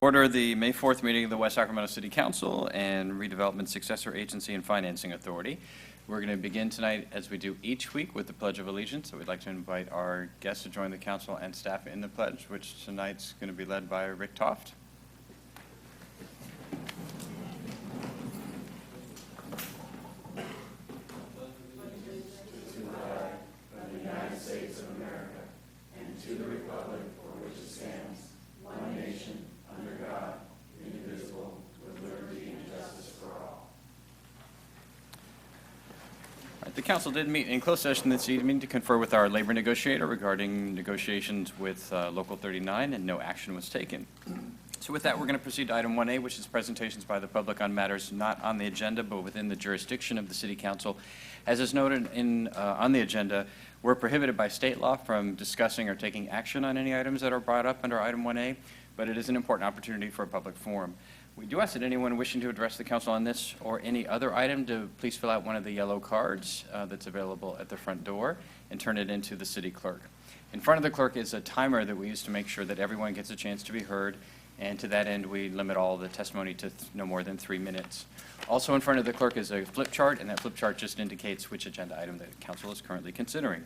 Order the May 4th meeting of the West Sacramento City Council and Redevelopment Successor Agency and Financing Authority. We're going to begin tonight, as we do each week, with the Pledge of Allegiance. So we'd like to invite our guests to join the council and staff in the pledge, which tonight's going to be led by Rick Toft. The council did meet in closed session this evening to confer with our labor negotiator regarding negotiations with Local 39, and no action was taken. So with that, we're going to proceed to item 1A, which is presentations by the public on matters not on the agenda but within the jurisdiction of the City Council. As is noted on the agenda, we're prohibited by state law from discussing or taking action on any items that are brought up under item 1A, but it is an important opportunity for a public forum. We do ask that anyone wishing to address the council on this or any other item to please fill out one of the yellow cards that's available at the front door and turn it into the city clerk. In front of the clerk is a timer that we use to make sure that everyone gets a chance to be heard, and to that end, we limit all the testimony to no more than 3 minutes. Also in front of the clerk is a flip chart, and that flip chart just indicates which agenda item the council is currently considering.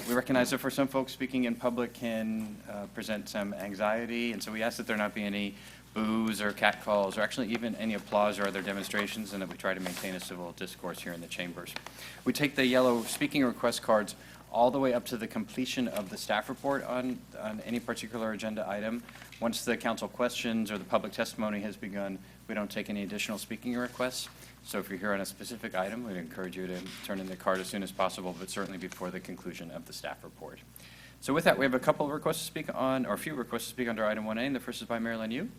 We recognize that for some folks, speaking in public can present some anxiety, and so we ask that there not be any boos or catcalls, or actually even any applause or other demonstrations, and that we try to maintain a civil discourse here in the chambers. We take the yellow speaking request cards all the way up to the completion of the staff report on any particular agenda item. Once the council questions or the public testimony has begun, we don't take any additional speaking requests. So if you're here on a specific item, we'd encourage you to turn in the card as soon as possible, but certainly before the conclusion of the staff report. So with that, we have a couple of requests to speak on, or a few requests to speak under item 1A, and the first is by Marilyn Yu.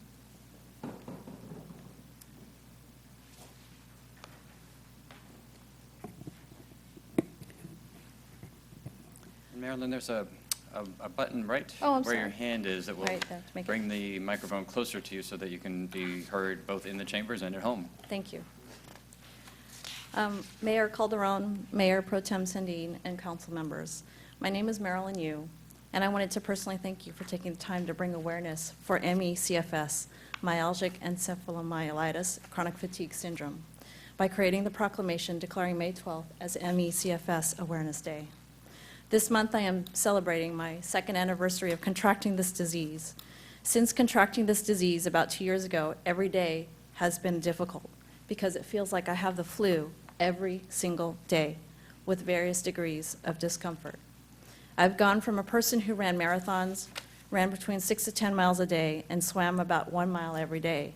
Marilyn, there's a button right where your hand is that will bring the microphone closer to you so that you can be heard both in the chambers and at home. Thank you. Mayor Calderon, Mayor Pro Tem Sandine, and council members. My name is Marilyn Yu, and I wanted to personally thank you for taking the time to bring awareness for ME/CFS, myalgic encephalomyelitis, chronic fatigue syndrome, by creating the proclamation declaring May 12th as ME/CFS Awareness Day. This month, I am celebrating my second anniversary of contracting this disease. Since contracting this disease about 2 years ago, every day has been difficult because it feels like I have the flu every single day with various degrees of discomfort. I've gone from a person who ran marathons, ran between 6 to 10 miles a day, and swam about 1 mile every day,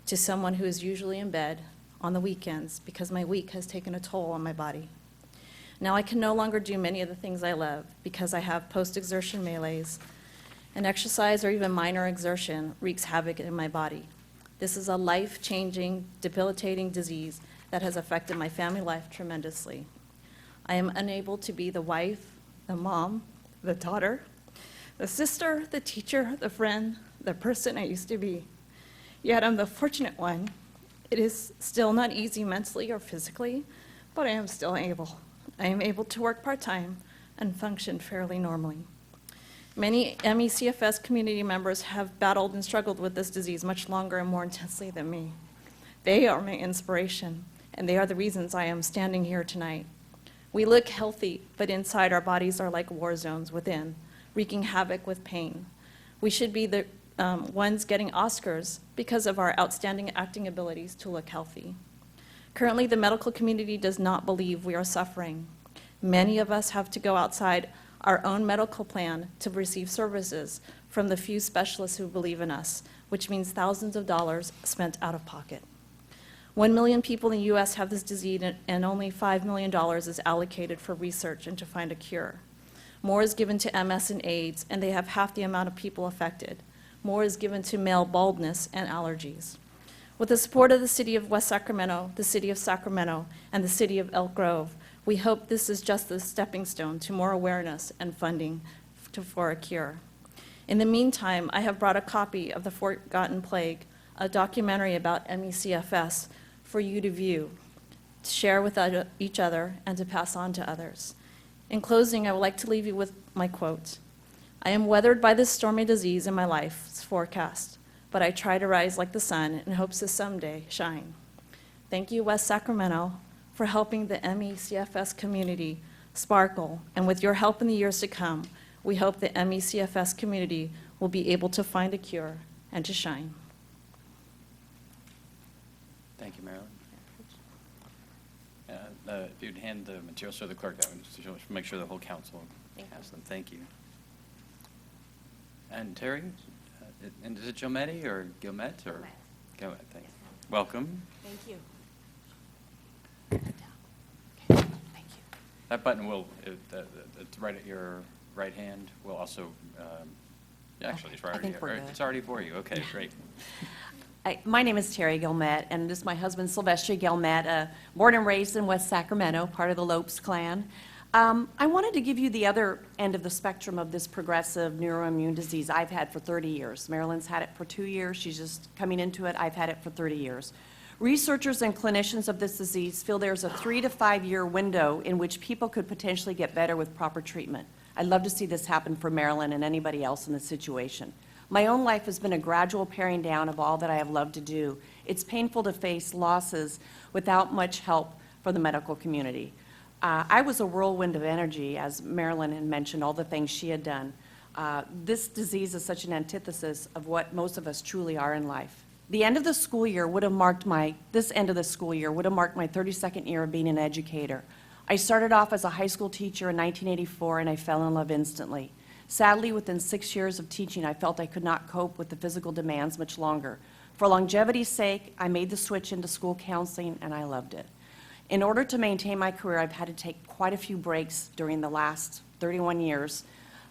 to someone who is usually in bed on the weekends because my week has taken a toll on my body. Now I can no longer do many of the things I love because I have post-exertion malaise, and exercise or even minor exertion wreaks havoc in my body. This is a life-changing, debilitating disease that has affected my family life tremendously. I am unable to be the wife, the mom, the daughter, the sister, the teacher, the friend, the person I used to be. Yet I'm the fortunate one. It is still not easy mentally or physically, but I am still able. I am able to work part-time and function fairly normally. Many ME/CFS community members have battled and struggled with this disease much longer and more intensely than me. They are my inspiration, and they are the reasons I am standing here tonight. We look healthy, but inside our bodies are like war zones within, wreaking havoc with pain. We should be the ones getting Oscars because of our outstanding acting abilities to look healthy. Currently, the medical community does not believe we are suffering. Many of us have to go outside our own medical plan to receive services from the few specialists who believe in us, which means thousands of dollars spent out of pocket. 1 million people in the U.S. have this disease, and only $5 million is allocated for research and to find a cure. More is given to MS and AIDS, and they have half the amount of people affected. More is given to male baldness and allergies. With the support of the City of West Sacramento, the City of Sacramento, and the City of Elk Grove, we hope this is just the stepping stone to more awareness and funding for a cure. In the meantime, I have brought a copy of The Forgotten Plague, a documentary about ME/CFS, for you to view, to share with each other, and to pass on to others. In closing, I would like to leave you with my quote. I am weathered by this stormy disease in my life's forecast, but I try to rise like the sun in hopes to someday shine. Thank you, West Sacramento, for helping the MECFS community sparkle, and with your help in the years to come, we hope the MECFS community will be able to find a cure and to shine. Thank you, Marilyn. If you'd hand the materials to the clerk, that would just make sure the whole council has them. Thank you. And Terry, and is it Gilmetti or Gilmet or? Gilmet, thank you. Welcome. Thank you. That button will, it's right at your right hand, will also, actually, it's I think we're good. it's already for you. Okay, great. My name is Terry Gilmet, and this is my husband Sylvester Gilmet, born and raised in West Sacramento, part of the Lopes clan. I wanted to give you the other end of the spectrum of this progressive neuroimmune disease I've had for 30 years. Marilyn's had it for 2 years. She's just coming into it. I've had it for 30 years. Researchers and clinicians of this disease feel there's a 3 to 5 year window in which people could potentially get better with proper treatment. I'd love to see this happen for Marilyn and anybody else in this situation. My own life has been a gradual paring down of all that I have loved to do. It's painful to face losses without much help from the medical community. I was a whirlwind of energy, as Marilyn had mentioned, all the things she had done. This disease is such an antithesis of what most of us truly are in life. The end of the school year would have marked this end of the school year would have marked my 32nd year of being an educator. I started off as a high school teacher in 1984, and I fell in love instantly. Sadly, within 6 years of teaching, I felt I could not cope with the physical demands much longer. For longevity's sake, I made the switch into school counseling, and I loved it. In order to maintain my career, I've had to take quite a few breaks during the last 31 years,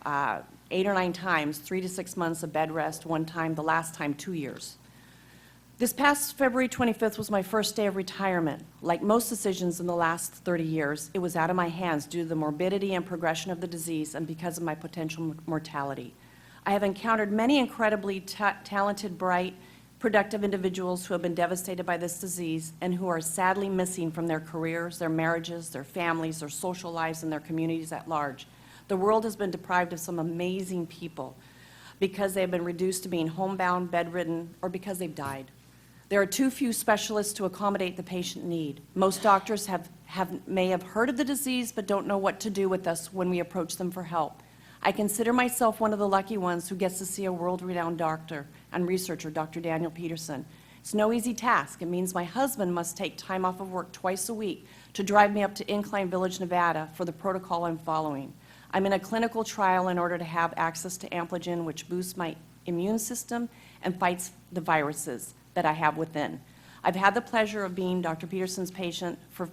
8 or 9 times, 3 to 6 months of bed rest, one time, the last time 2 years. This past February 25th was my first day of retirement. Like most decisions in the last 30 years, it was out of my hands due to the morbidity and progression of the disease and because of my potential mortality. I have encountered many incredibly talented, bright, productive individuals who have been devastated by this disease and who are sadly missing from their careers, their marriages, their families, their social lives, and their communities at large. The world has been deprived of some amazing people because they have been reduced to being homebound, bedridden, or because they've died. There are too few specialists to accommodate the patient need. Most doctors may have heard of the disease but don't know what to do with us when we approach them for help. I consider myself one of the lucky ones who gets to see a world-renowned doctor and researcher, Dr. Daniel Peterson. It's no easy task. It means my husband must take time off of work twice a week to drive me up to Incline Village, Nevada for the protocol I'm following. I'm in a clinical trial in order to have access to Ampligen, which boosts my immune system and fights the viruses that I have within. I've had the pleasure of being Dr. Peterson's patient for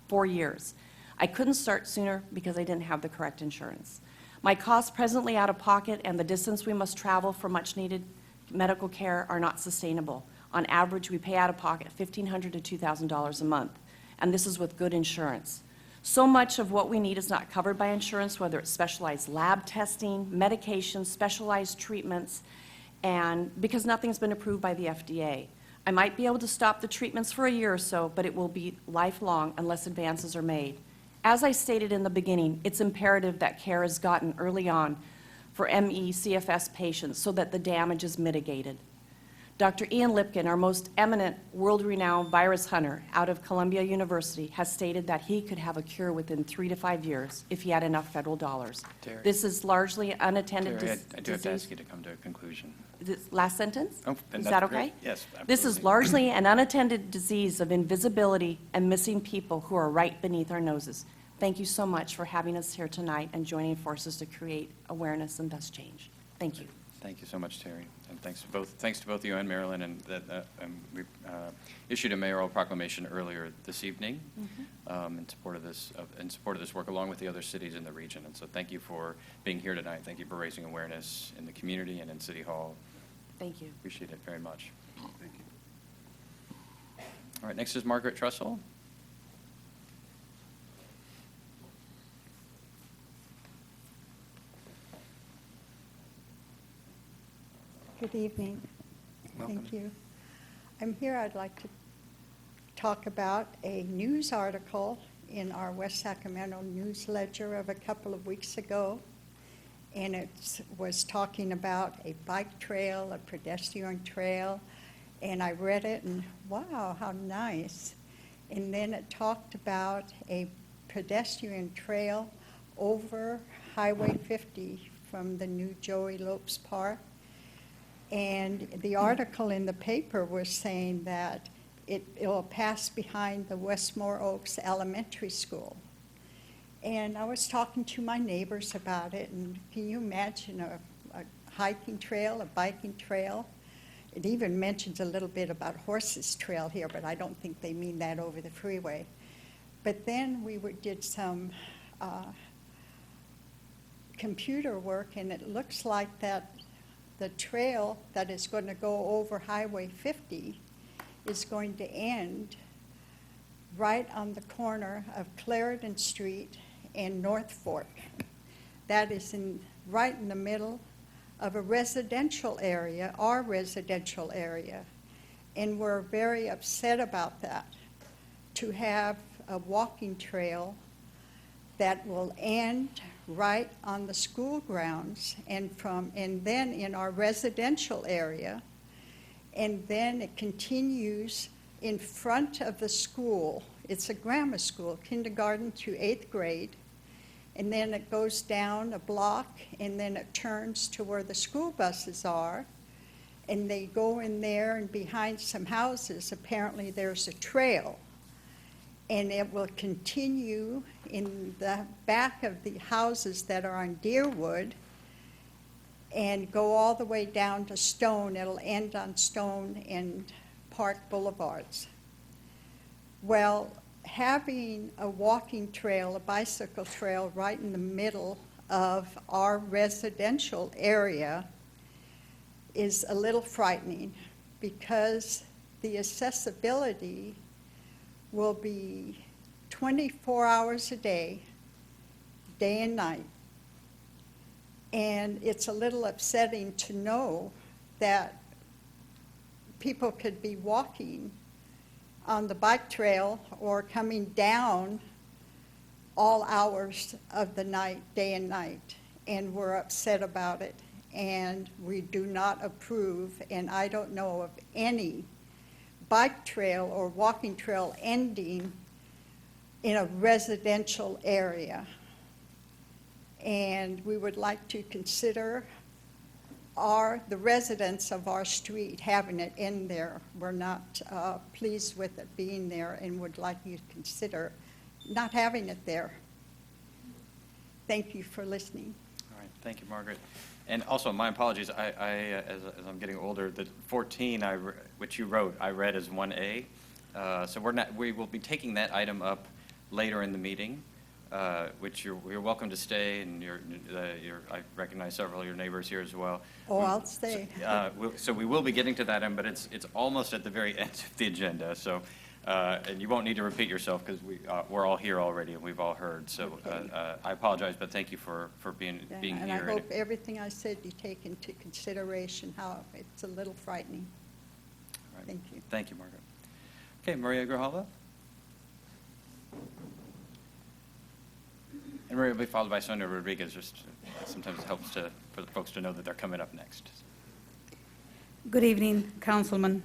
4 years. I couldn't start sooner because I didn't have the correct insurance. My costs presently out of pocket and the distance we must travel for much needed medical care are not sustainable. On average, we pay out of pocket $1,500 to $2,000 a month, and this is with good insurance. So much of what we need is not covered by insurance, whether it's specialized lab testing, medications, specialized treatments, and because nothing's been approved by the FDA. I might be able to stop the treatments for a year or so, but it will be lifelong unless advances are made. As I stated in the beginning, it's imperative that care is gotten early on for ME/CFS patients so that the damage is mitigated. Dr. Ian Lipkin, our most eminent world-renowned virus hunter out of Columbia University, has stated that he could have a cure within 3 to 5 years if he had enough federal dollars. Terry. This is largely unattended Terry, disease. I do have to ask you to come to a conclusion. Last sentence? Oh, and Is that's that great. okay? Yes, absolutely. This is largely an unattended disease of invisibility and missing people who are right beneath our noses. Thank you so much for having us here tonight and joining forces to create awareness and thus change. Thank you. Thank you so much, Terry, and thanks to both you and Marilyn. And we issued a mayoral proclamation earlier this evening in support of this work, along with the other cities in the region. And so, thank you for being here tonight. Thank you for raising awareness in the community and in City Hall. Thank you. Appreciate it very much. Thank you. All right, next is Margaret Trussell. Good evening. Welcome. Thank you. I'm here, I'd like to talk about a news article in our West Sacramento News Ledger of a couple of weeks ago. and it was talking about a bike trail, a pedestrian trail, and I read it and wow, how nice. And then it talked about a pedestrian trail over Highway 50 from the new Joey Lopes Park. And the article in the paper was saying that it will pass behind the Westmore Oaks Elementary School. And I was talking to my neighbors about it, and can you imagine a hiking trail, a biking trail? It even mentions a little bit about Horses Trail here, but I don't think they mean that over the freeway. But then we did some computer work, and it looks like that the trail that is going to go over Highway 50 is going to end right on the corner of Clarendon Street and North Fork. That is right in the middle of a residential area, our residential area. And we're very upset about that, to have a walking trail that will end right on the school grounds and then in our residential area, and then it continues in front of the school. It's a grammar school, kindergarten through 8th grade, and then it goes down a block, and then it turns to where the school buses are, and they go in there, and behind some houses, apparently there's a trail. And it will continue in the back of the houses that are on Deerwood and go all the way down to Stone. It'll end on Stone and Park Boulevards. Well, having a walking trail, a bicycle trail right in the middle of our residential area is a little frightening, because the accessibility will be 24 hours a day, day and night. And it's a little upsetting to know that people could be walking on the bike trail or coming down all hours of the night, day and night. And we're upset about it, and we do not approve, and I don't know of any bike trail or walking trail ending in a residential area. And we would like to consider the residents of our street having it in there. We're not pleased with it being there, and would like you to consider not having it there. Thank you for listening. All right, thank you, Margaret. And also, my apologies, as I'm getting older, the 14, which you wrote, I read as 1A. So we will be taking that item up later in the meeting, which you're welcome to stay, and I recognize several of your neighbors here as well. Oh, I'll stay. So we will be getting to that item, but it's almost at the very end of the agenda. So, and you won't need to repeat yourself, because we're all here already and we've all heard. So I apologize, but thank you for being here. And I hope everything I said you take into consideration, how it's a little frightening. All right. Thank you. Thank you, Margaret. Okay, Maria Grijalva. And Maria will be followed by Sonia Rodriguez. Just sometimes it helps for the folks to know that they're coming up next. Good evening, Councilman.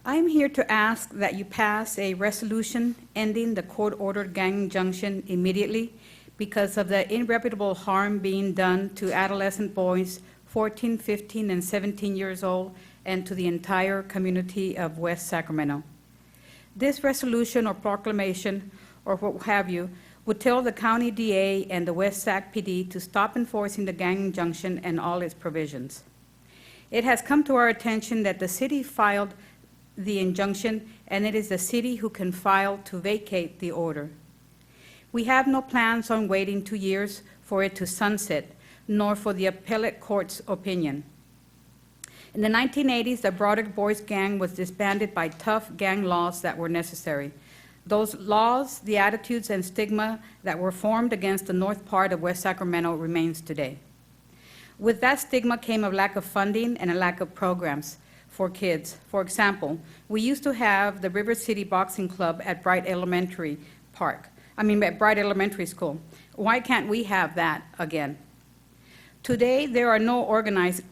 I'm here to ask that you pass a resolution ending the court-ordered gang injunction immediately because of the irreparable harm being done to adolescent boys 14, 15, and 17 years old, and to the entire community of West Sacramento. This resolution or proclamation, or what have you, would tell the county DA and the West Sac PD to stop enforcing the gang injunction and all its provisions. It has come to our attention that the city filed the injunction, and it is the city who can file to vacate the order. We have no plans on waiting 2 years for it to sunset, nor for the appellate court's opinion. In the 1980s, the Broderick Boys Gang was disbanded by tough gang laws that were necessary. Those laws, the attitudes and stigma that were formed against the north part of West Sacramento remains today. With that stigma came a lack of funding and a lack of programs for kids. For example, we used to have the River City Boxing Club at Bright Elementary School. Why can't we have that again? Today, there are no organized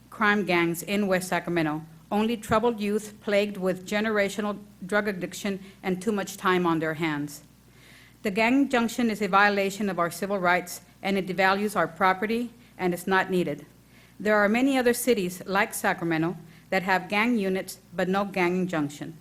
crime gangs in West Sacramento, only troubled youth plagued with generational drug addiction and too much time on their hands. The gang injunction is a violation of our civil rights, and it devalues our property, and is not needed. There are many other cities, like Sacramento, that have gang units but no gang injunction.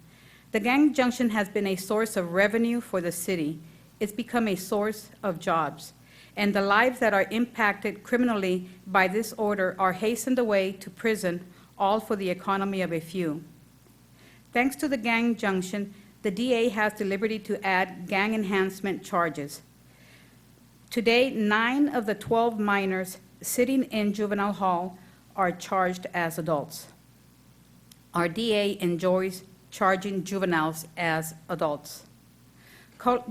The gang injunction has been a source of revenue for the city. It's become a source of jobs. And the lives that are impacted criminally by this order are hastened away to prison, all for the economy of a few. Thanks to the gang injunction, the DA has the liberty to add gang enhancement charges. Today, 9 of the 12 minors sitting in juvenile hall are charged as adults. Our DA enjoys charging juveniles as adults.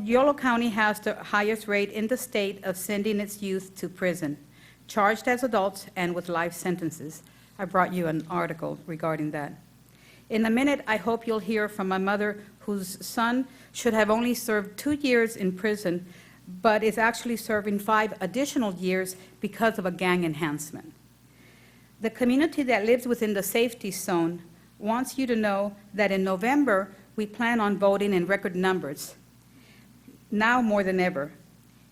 Yolo County has the highest rate in the state of sending its youth to prison, charged as adults and with life sentences. I brought you an article regarding that. In a minute, I hope you'll hear from a mother whose son should have only served 2 years in prison, but is actually serving 5 additional years because of a gang enhancement. The community that lives within the safety zone wants you to know that in November, we plan on voting in record numbers, now more than ever.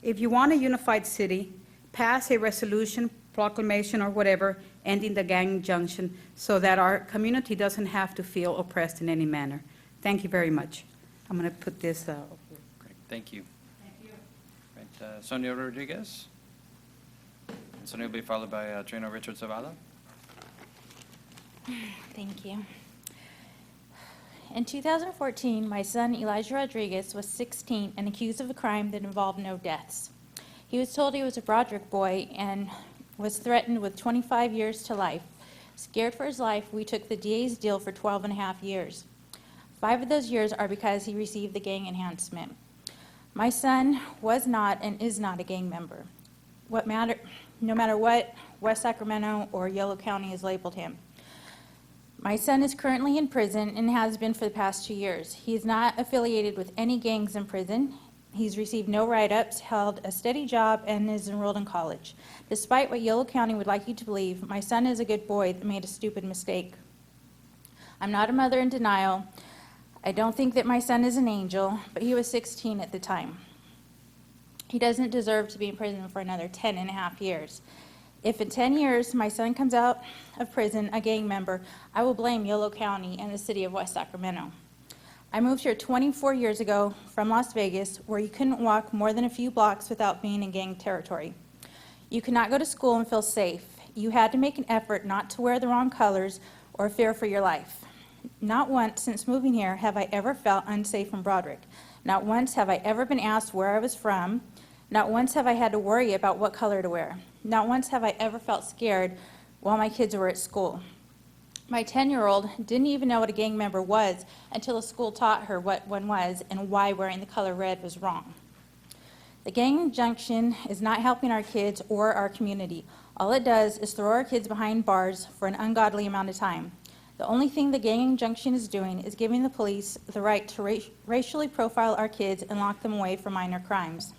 If you want a unified city, pass a resolution, proclamation, or whatever, ending the gang injunction so that our community doesn't have to feel oppressed in any manner. Thank you very much. I'm going to put this. Great, thank you. Right, Sonia Rodriguez. And Sonia will be followed by Trino Richard Zavala. Thank you. In 2014, my son Elijah Rodriguez was 16 and accused of a crime that involved no deaths. He was told he was a Broderick boy and was threatened with 25 years to life. Scared for his life, we took the DA's deal for 12 and a half years. 5 of those years are because he received the gang enhancement. My son was not and is not a gang member. No matter what West Sacramento or Yolo County has labeled him. My son is currently in prison and has been for the past 2 years. He is not affiliated with any gangs in prison. He's received no write-ups, held a steady job, and is enrolled in college. Despite what Yolo County would like you to believe, my son is a good boy that made a stupid mistake. I'm not a mother in denial. I don't think that my son is an angel, but he was 16 at the time. He doesn't deserve to be in prison for another 10 and a half years. If in 10 years my son comes out of prison a gang member, I will blame Yolo County and the city of West Sacramento. I moved here 24 years ago from Las Vegas, where you couldn't walk more than a few blocks without being in gang territory. You could not go to school and feel safe. You had to make an effort not to wear the wrong colors or fear for your life. Not once since moving here have I ever felt unsafe in Broderick. Not once have I ever been asked where I was from. Not once have I had to worry about what color to wear. Not once have I ever felt scared while my kids were at school. My 10-year-old didn't even know what a gang member was until the school taught her what one was and why wearing the color red was wrong. The gang injunction is not helping our kids or our community. All it does is throw our kids behind bars for an ungodly amount of time. The only thing the gang injunction is doing is giving the police the right to racially profile our kids and lock them away for minor crimes.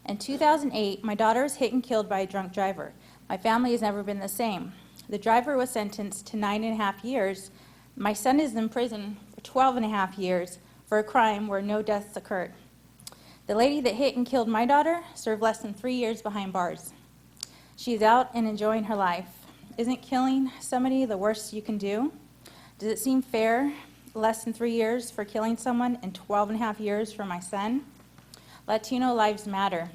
In 2008, my daughter was hit and killed by a drunk driver. My family has never been the same. The driver was sentenced to 9.5 years. My son is in prison for 12.5 years for a crime where no deaths occurred. The lady that hit and killed my daughter served less than 3 years behind bars. She's out and enjoying her life. Isn't killing somebody the worst you can do? Does it seem fair, less than 3 years for killing someone and 12.5 years for my son? Latino lives matter.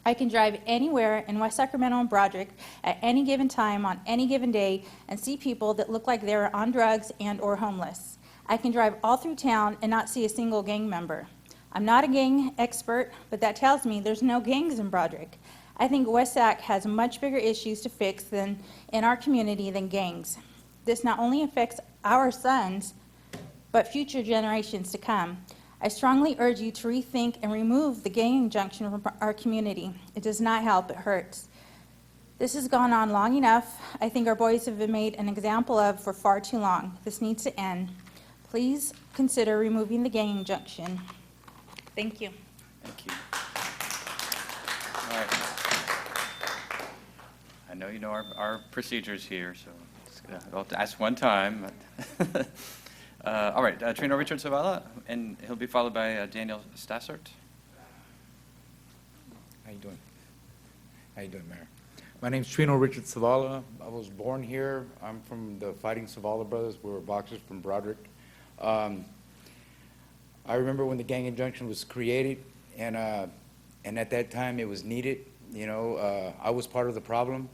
I can drive anywhere in West Sacramento and Broderick at any given time on any given day and see people that look like they're on drugs and or homeless. I can drive all through town and not see a single gang member. I'm not a gang expert, but that tells me there's no gangs in Broderick. I think West Sac has much bigger issues to fix in our community than gangs. This not only affects our sons, but future generations to come. I strongly urge you to rethink and remove the gang injunction from our community. It does not help, it hurts. This has gone on long enough. I think our boys have been made an example of for far too long. This needs to end. Please consider removing the gang injunction. Thank you. Thank you. All right. know you know our procedures here, so I'll have to ask one time. All right, Trino Richard Zavala, and he'll be followed by Daniel Stassert. How you doing? How you doing, Mayor? My name's Trino Richard Zavala. I was born here. I'm from the Fighting Zavala Brothers. We were boxers from Broderick. I remember when the gang injunction was created, and at that time it was needed. You know, I was part of the problem.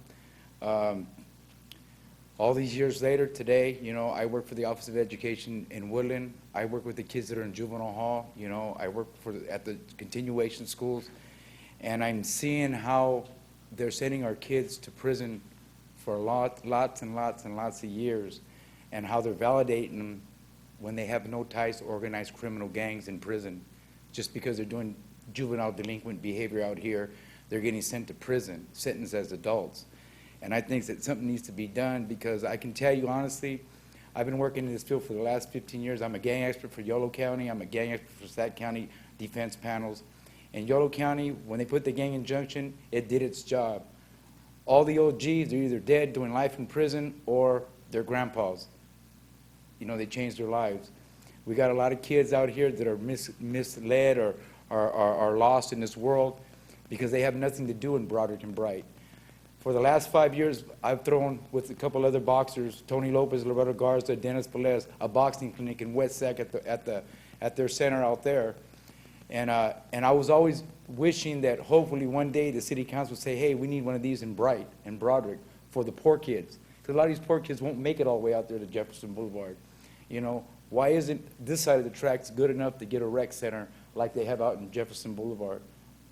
All these years later, today, you know, I work for the Office of Education in Woodland. I work with the kids that are in juvenile hall. You know, I work at the continuation schools, and I'm seeing how they're sending our kids to prison for lots and lots of years, and how they're validating them when they have no ties to organized criminal gangs in prison. Just because they're doing juvenile delinquent behavior out here, they're getting sent to prison, sentenced as adults. And I think that something needs to be done, because I can tell you honestly, I've been working in this field for the last 15 years. I'm a gang expert for Yolo County. I'm a gang expert for Sac County defense panels. In Yolo County, when they put the gang injunction, it did its job. All the OGs, they're either dead, doing life in prison, or they're grandpas. You know, they changed their lives. We got a lot of kids out here that are misled or are lost in this world because they have nothing to do in Broderick and Bright. For the last 5 years, I've thrown with a couple other boxers, Tony Lopez, Roberto Garza, Dennis Velez, a boxing clinic in West Sac at their center out there. And I was always wishing that hopefully one day the city council would say, hey, we need one of these in Bright and Broderick for the poor kids. Because a lot of these poor kids won't make it all the way out there to Jefferson Boulevard. You know, why isn't this side of the tracks good enough to get a rec center like they have out in Jefferson Boulevard?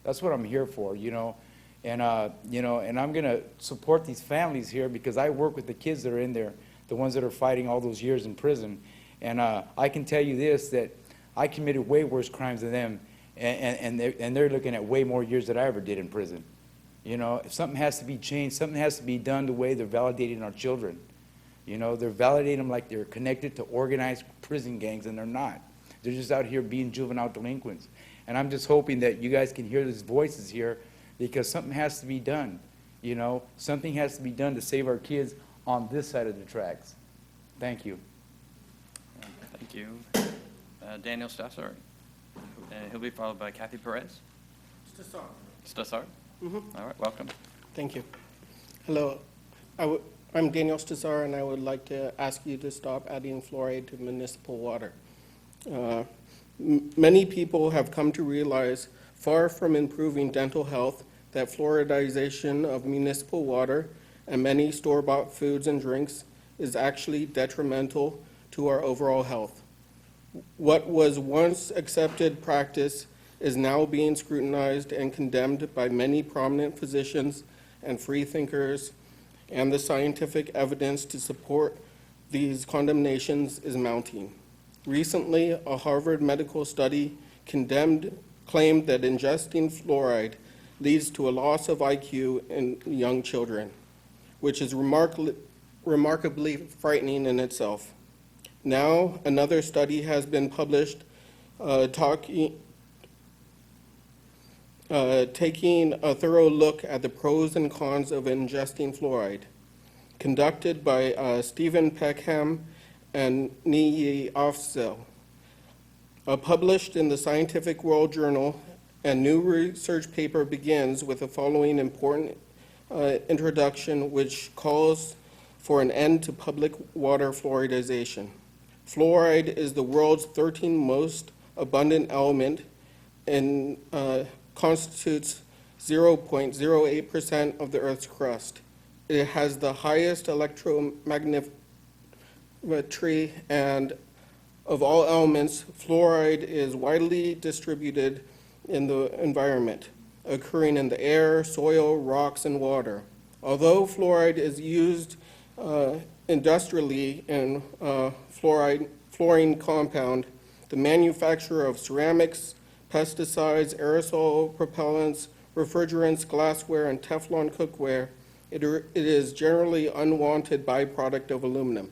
That's what I'm here for, you know. And, you know, and I'm going to support these families here because I work with the kids that are in there, the ones that are fighting all those years in prison. And I can tell you this, that I committed way worse crimes than them, and they're looking at way more years than I ever did in prison. You know, if something has to be changed, something has to be done the way they're validating our children. You know, they're validating them like they're connected to organized prison gangs, and they're not. They're just out here being juvenile delinquents. And I'm just hoping that you guys can hear these voices here, because something has to be done. You know, something has to be done to save our kids on this side of the tracks. Thank you. Thank you. Daniel Stassert. He'll be followed by Kathy Perez. Stassert. All right, welcome. Thank you. Hello. I'm Daniel Stassert, and I would like to ask you to stop adding fluoride to municipal water. Many people have come to realize, far from improving dental health, that fluoridization of municipal water and many store-bought foods and drinks is actually detrimental to our overall health. What was once accepted practice is now being scrutinized and condemned by many prominent physicians and free thinkers, and the scientific evidence to support these condemnations is mounting. Recently, a Harvard medical study claimed that ingesting fluoride leads to a loss of IQ in young children, which is remarkably frightening in itself. Now, another study has been published taking a thorough look at the pros and cons of ingesting fluoride, conducted by Stephen Peckham and Niyi Afzal. Published in the Scientific World Journal, a new research paper begins with the following important introduction, which calls for an end to public water fluoridization. Fluoride is the world's 13th most abundant element and constitutes 0.08% of the Earth's crust. It has the highest electromagnetic and of all elements, fluoride is widely distributed in the environment, occurring in the air, soil, rocks, and water. Although fluoride is used industrially in fluorine compound, the manufacture of ceramics, pesticides, aerosol propellants, refrigerants, glassware, and Teflon cookware, it is generally unwanted byproduct of aluminum,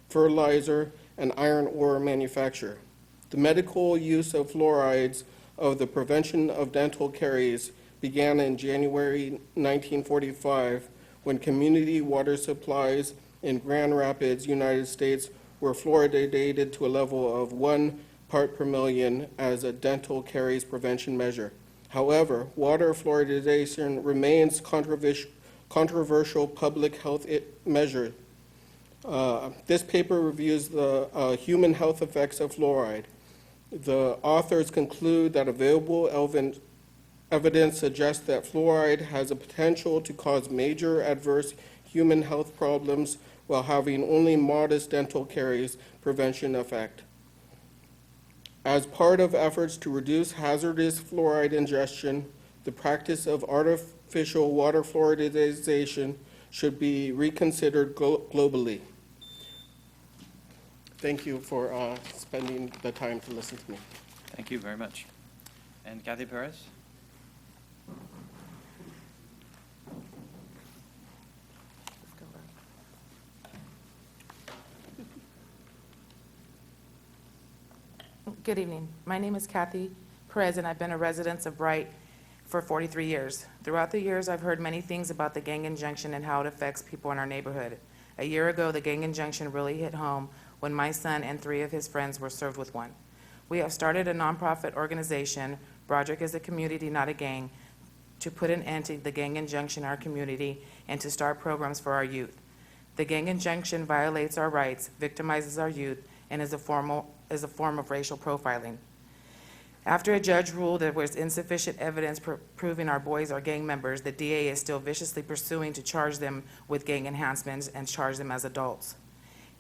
fertilizer, and iron ore manufacture. The medical use of fluorides of the prevention of dental caries began in January 1945 when community water supplies in Grand Rapids, United States, were fluoridated to a level of 1 part per million as a dental caries prevention measure. However, water fluoridation remains controversial public health measure. This paper reviews the human health effects of fluoride. The authors conclude that available evidence suggests that fluoride has a potential to cause major adverse human health problems while having only modest dental caries prevention effect. As part of efforts to reduce hazardous fluoride ingestion, the practice of artificial water fluoridation should be reconsidered globally. Thank you for spending the time to listen to me. Thank you very much. And Kathy Perez? Good evening. My name is Kathy Perez, and I've been a resident of Bright for 43 years. Throughout the years, I've heard many things about the gang injunction and how it affects people in our neighborhood. A year ago, the gang injunction really hit home when my son and 3 of his friends were served with one. We have started a nonprofit organization, Broderick is a Community, Not a Gang, to put an end to the gang injunction in our community and to start programs for our youth. The gang injunction violates our rights, victimizes our youth, and is a form of racial profiling. After a judge ruled there was insufficient evidence proving our boys are gang members, the DA is still viciously pursuing to charge them with gang enhancements and charge them as adults.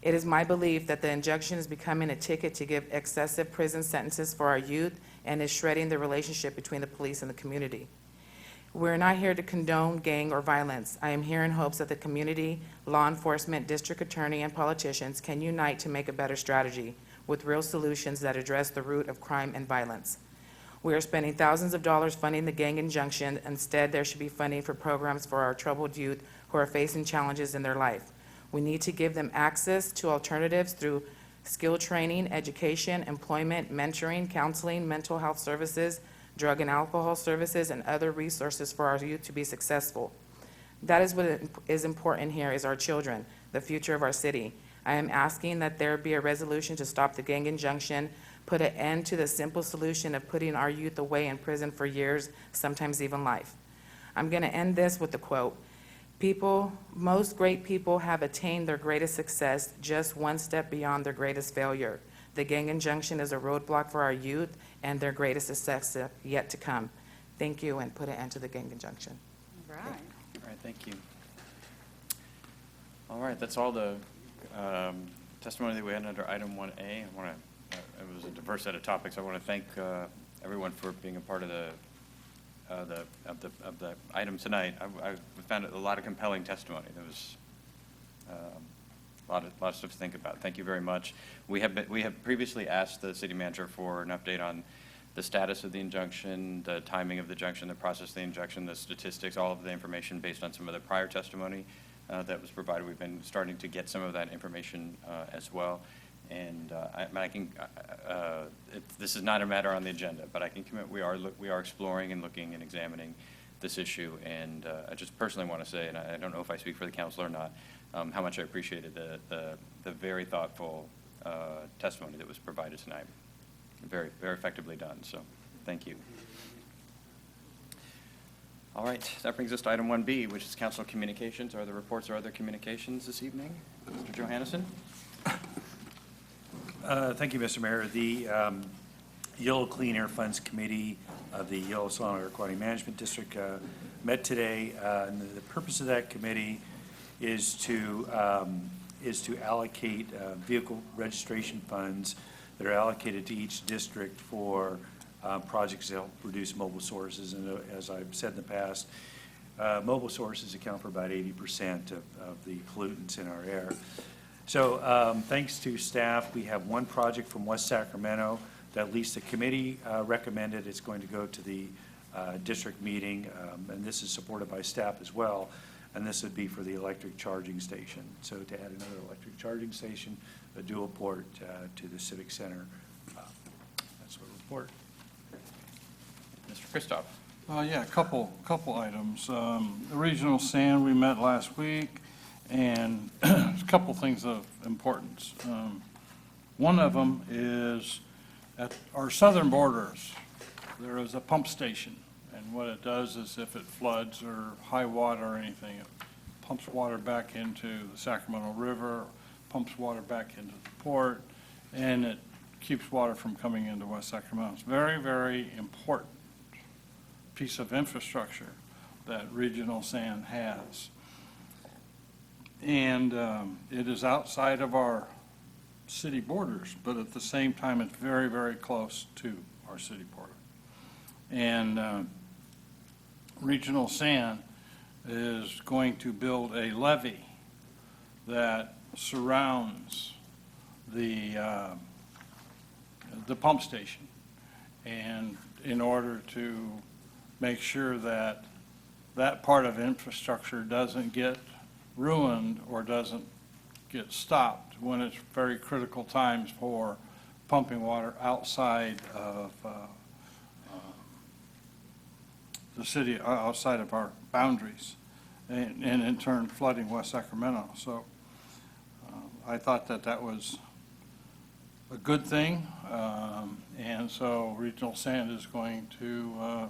It is my belief that the injunction is becoming a ticket to give excessive prison sentences for our youth and is shredding the relationship between the police and the community. We're not here to condone gang or violence. I am here in hopes that the community, law enforcement, district attorney, and politicians can unite to make a better strategy with real solutions that address the root of crime and violence. We are spending thousands of dollars funding the gang injunction. Instead, there should be funding for programs for our troubled youth who are facing challenges in their life. We need to give them access to alternatives through skill training, education, employment, mentoring, counseling, mental health services, drug and alcohol services, and other resources for our youth to be successful. That is what is important here is our children, the future of our city. I am asking that there be a resolution to stop the gang injunction, put an end to the simple solution of putting our youth away in prison for years, sometimes even life. I'm going to end this with a quote. Most great people have attained their greatest success just one step beyond their greatest failure. The gang injunction is a roadblock for our youth and their greatest success yet to come. Thank you, and put an end to the gang injunction. All right. All right, thank you. All right, that's all the testimony that we had under item 1A. It was a diverse set of topics. I want to thank everyone for being a part of the item tonight. I found a lot of compelling testimony. There was a lot of stuff to think about. Thank you very much. We have previously asked the city manager for an update on the status of the injunction, the timing of the injunction, the process of the injunction, the statistics, all of the information based on some of the prior testimony that was provided. We've been starting to get some of that information as well. And this is not a matter on the agenda, but I can commit we are exploring and looking and examining this issue. And I just personally want to say, and I don't know if I speak for the council or not, how much I appreciated the very thoughtful testimony that was provided tonight. Very, very effectively done. So, thank you. All right, that brings us to item 1B, which is council communications. Are there reports or other communications this evening? Mr. Johannesson? Thank you, Mr. Mayor. The Yellow Clean Air Funds Committee of the Yellow Solano Air Quality Management District met today. And the purpose of that committee is to allocate vehicle registration funds that are allocated to each district for projects to help reduce mobile sources. And as I've said in the past, mobile sources account for about 80% of the pollutants in our air. So thanks to staff, we have one project from West Sacramento that at least the committee recommended. It's going to go to the district meeting, and this is supported by staff as well. And this would be for the electric charging station. So to add another electric charging station, a dual port to the Civic Center. That's what report. Mr. Kristoff? Yeah, a couple items. The regional sand, we met last week, and a couple things of importance. One of them is at our southern borders, there is a pump station. And what it does is if it floods or high water or anything, it pumps water back into the Sacramento River, pumps water back into the port, and it keeps water from coming into West Sacramento. It's very, very important piece of infrastructure that regional sand has. And it is outside of our city borders, but at the same time, it's very, very close to our city border. And regional sand is going to build a levee that surrounds the pump station. And in order to make sure that that part of infrastructure doesn't get ruined or doesn't get stopped when it's very critical times for pumping water outside of the city, outside of our boundaries, and in turn flooding West Sacramento. So I thought that that was a good thing, and so regional sand is going to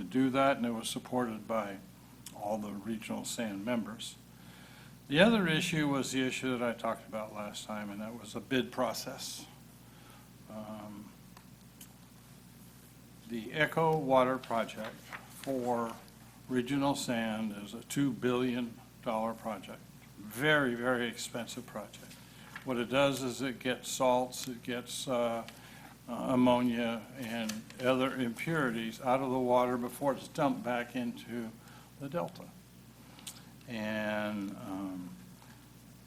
do that, and it was supported by all the regional sand members. The other issue was the issue that I talked about last time, and that was a bid process. The Echo Water project for regional sand is a $2 billion project. Very, very expensive project. What it does is it gets salts, it gets ammonia and other impurities out of the water before it's dumped back into the delta. And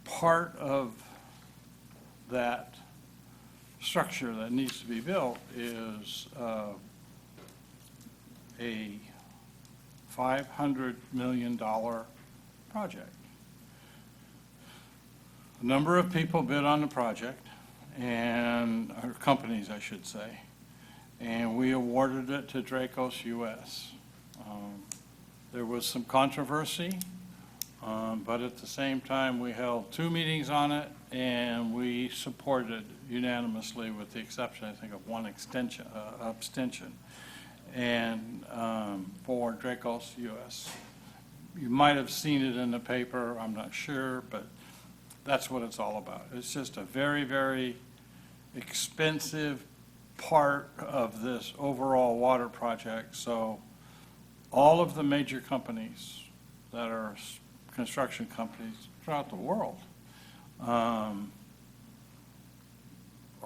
part of that structure that needs to be built is a $500 million project. A number of people bid on the project, or companies, I should say, and we awarded it to Dracos US. There was some controversy, but at the same time, we held 2 meetings on it, and we supported unanimously, with the exception, I think, of one abstention, and for Dracos US. You might have seen it in the paper, I'm not sure, but that's what it's all about. It's just a very, very expensive part of this overall water project. So all of the major companies that are construction companies throughout the world are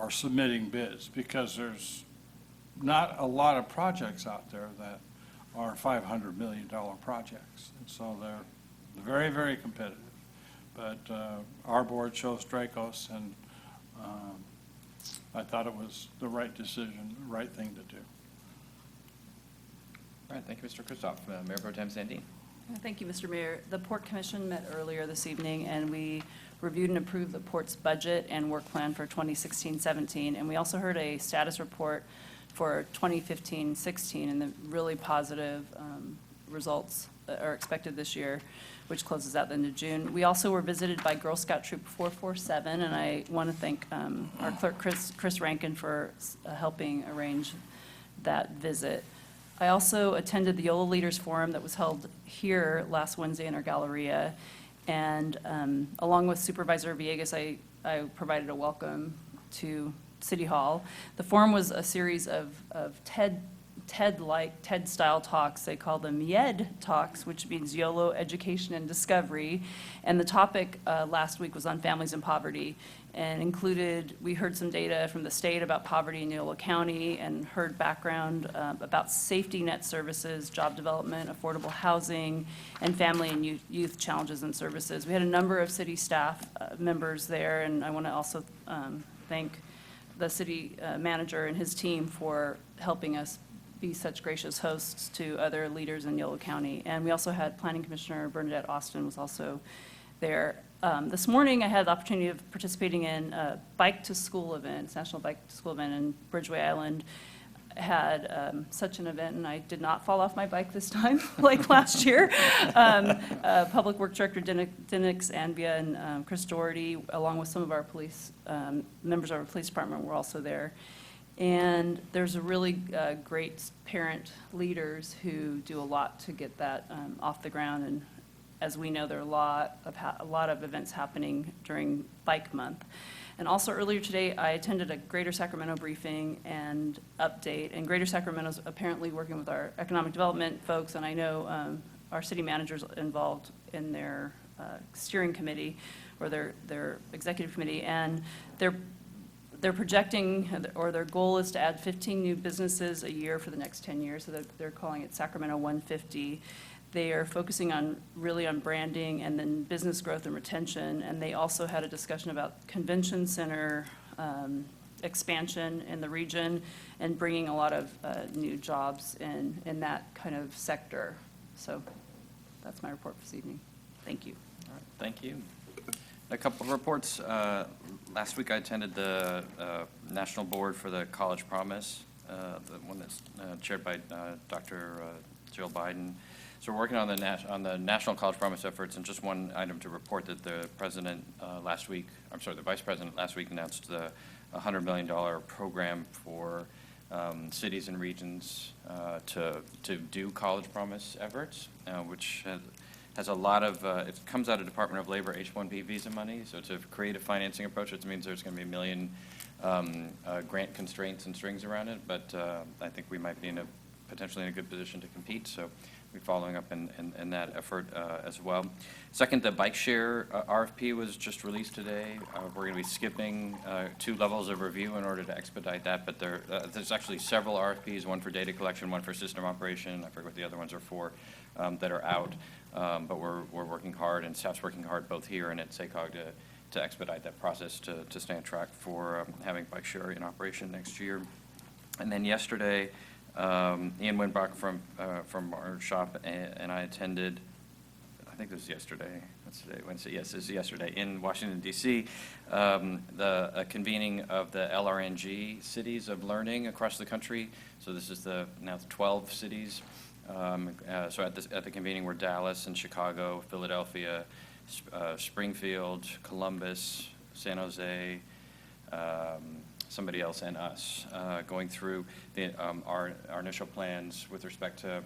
submitting bids, because there's not a lot of projects out there that are $500 million projects. And so they're very, very competitive. But our board chose Dracos, and I thought it was the right decision, the right thing to do. All right, thank you, Mr. Kristoff. Mayor Pro Tem Sandin. Thank you, Mr. Mayor. The Port Commission met earlier this evening, and we reviewed and approved the Port's budget and work plan for 2016-17. And we also heard a status report for 2015-16, and the really positive results that are expected this year, which closes out the end of June. We also were visited by Girl Scout Troop 447, and I want to thank our clerk, Chris Rankin, for helping arrange that visit. I also attended the YOLO Leaders Forum that was held here last Wednesday in our Galleria, and along with Supervisor Villegas, I provided a welcome to City Hall. The forum was a series of TED-style talks. They call them YED talks, which means YOLO, Education and Discovery. And the topic last week was on families and poverty, and we heard some data from the state about poverty in Yolo County, and heard background about safety net services, job development, affordable housing, and family and youth challenges and services. We had a number of city staff members there, and I want to also thank the city manager and his team for helping us be such gracious hosts to other leaders in Yolo County. And we also had Planning Commissioner Bernadette Austin was also there. This morning, I had the opportunity of participating in a Bike to School event, National Bike to School event in Bridgeway Island. had such an event, and I did not fall off my bike this time, like last year. Public Works Director Denix Anbia and Chris Doherty, along with some of our police, members of our police department were also there. And there's a really great parent leaders who do a lot to get that off the ground. And as we know, there are a lot of events happening during Bike Month. And also earlier today, I attended a Greater Sacramento briefing and update. And Greater Sacramento's apparently working with our economic development folks, and I know our city manager's involved in their steering committee or their executive committee, and they're projecting, or their goal is to add 15 new businesses a year for the next 10 years, so they're calling it Sacramento 150. They are focusing really on branding and then business growth and retention, and they also had a discussion about convention center expansion in the region and bringing a lot of new jobs in that kind of sector. So that's my report this evening. Thank you. All right, thank you. A couple of reports. Last week I attended the National Board for the College Promise, the one that's chaired by Dr. Jill Biden. So we're working on the National College Promise efforts, and just one item to report that the president the vice president last week announced the $100 million program for cities and regions to do College Promise efforts, which has a lot of, it comes out of Department of Labor H-1B visa money. So to create a financing approach, it means there's going to be 1 million grant constraints and strings around it, but I think we might be potentially in a good position to compete. So we're following up in that effort as well. Second, the bike share RFP was just released today. We're going to be skipping 2 levels of review in order to expedite that, but there's actually several RFPs, one for data collection, one for system operation. I forget what the other ones are for, that are out. But we're working hard, and staff's working hard both here and at SACOG to expedite that process to stay on track for having bike share in operation next year. And then yesterday, Ian Winbrock from our shop and I attended, I think this was yesterday, what's today, Wednesday, yes, this is yesterday, in Washington, D.C., the convening of the LRNG cities of learning across the country. So this is now 12 cities. So at the convening were Dallas and Chicago, Philadelphia, Springfield, Columbus, San Jose, somebody else, and us, going through our initial plans with respect to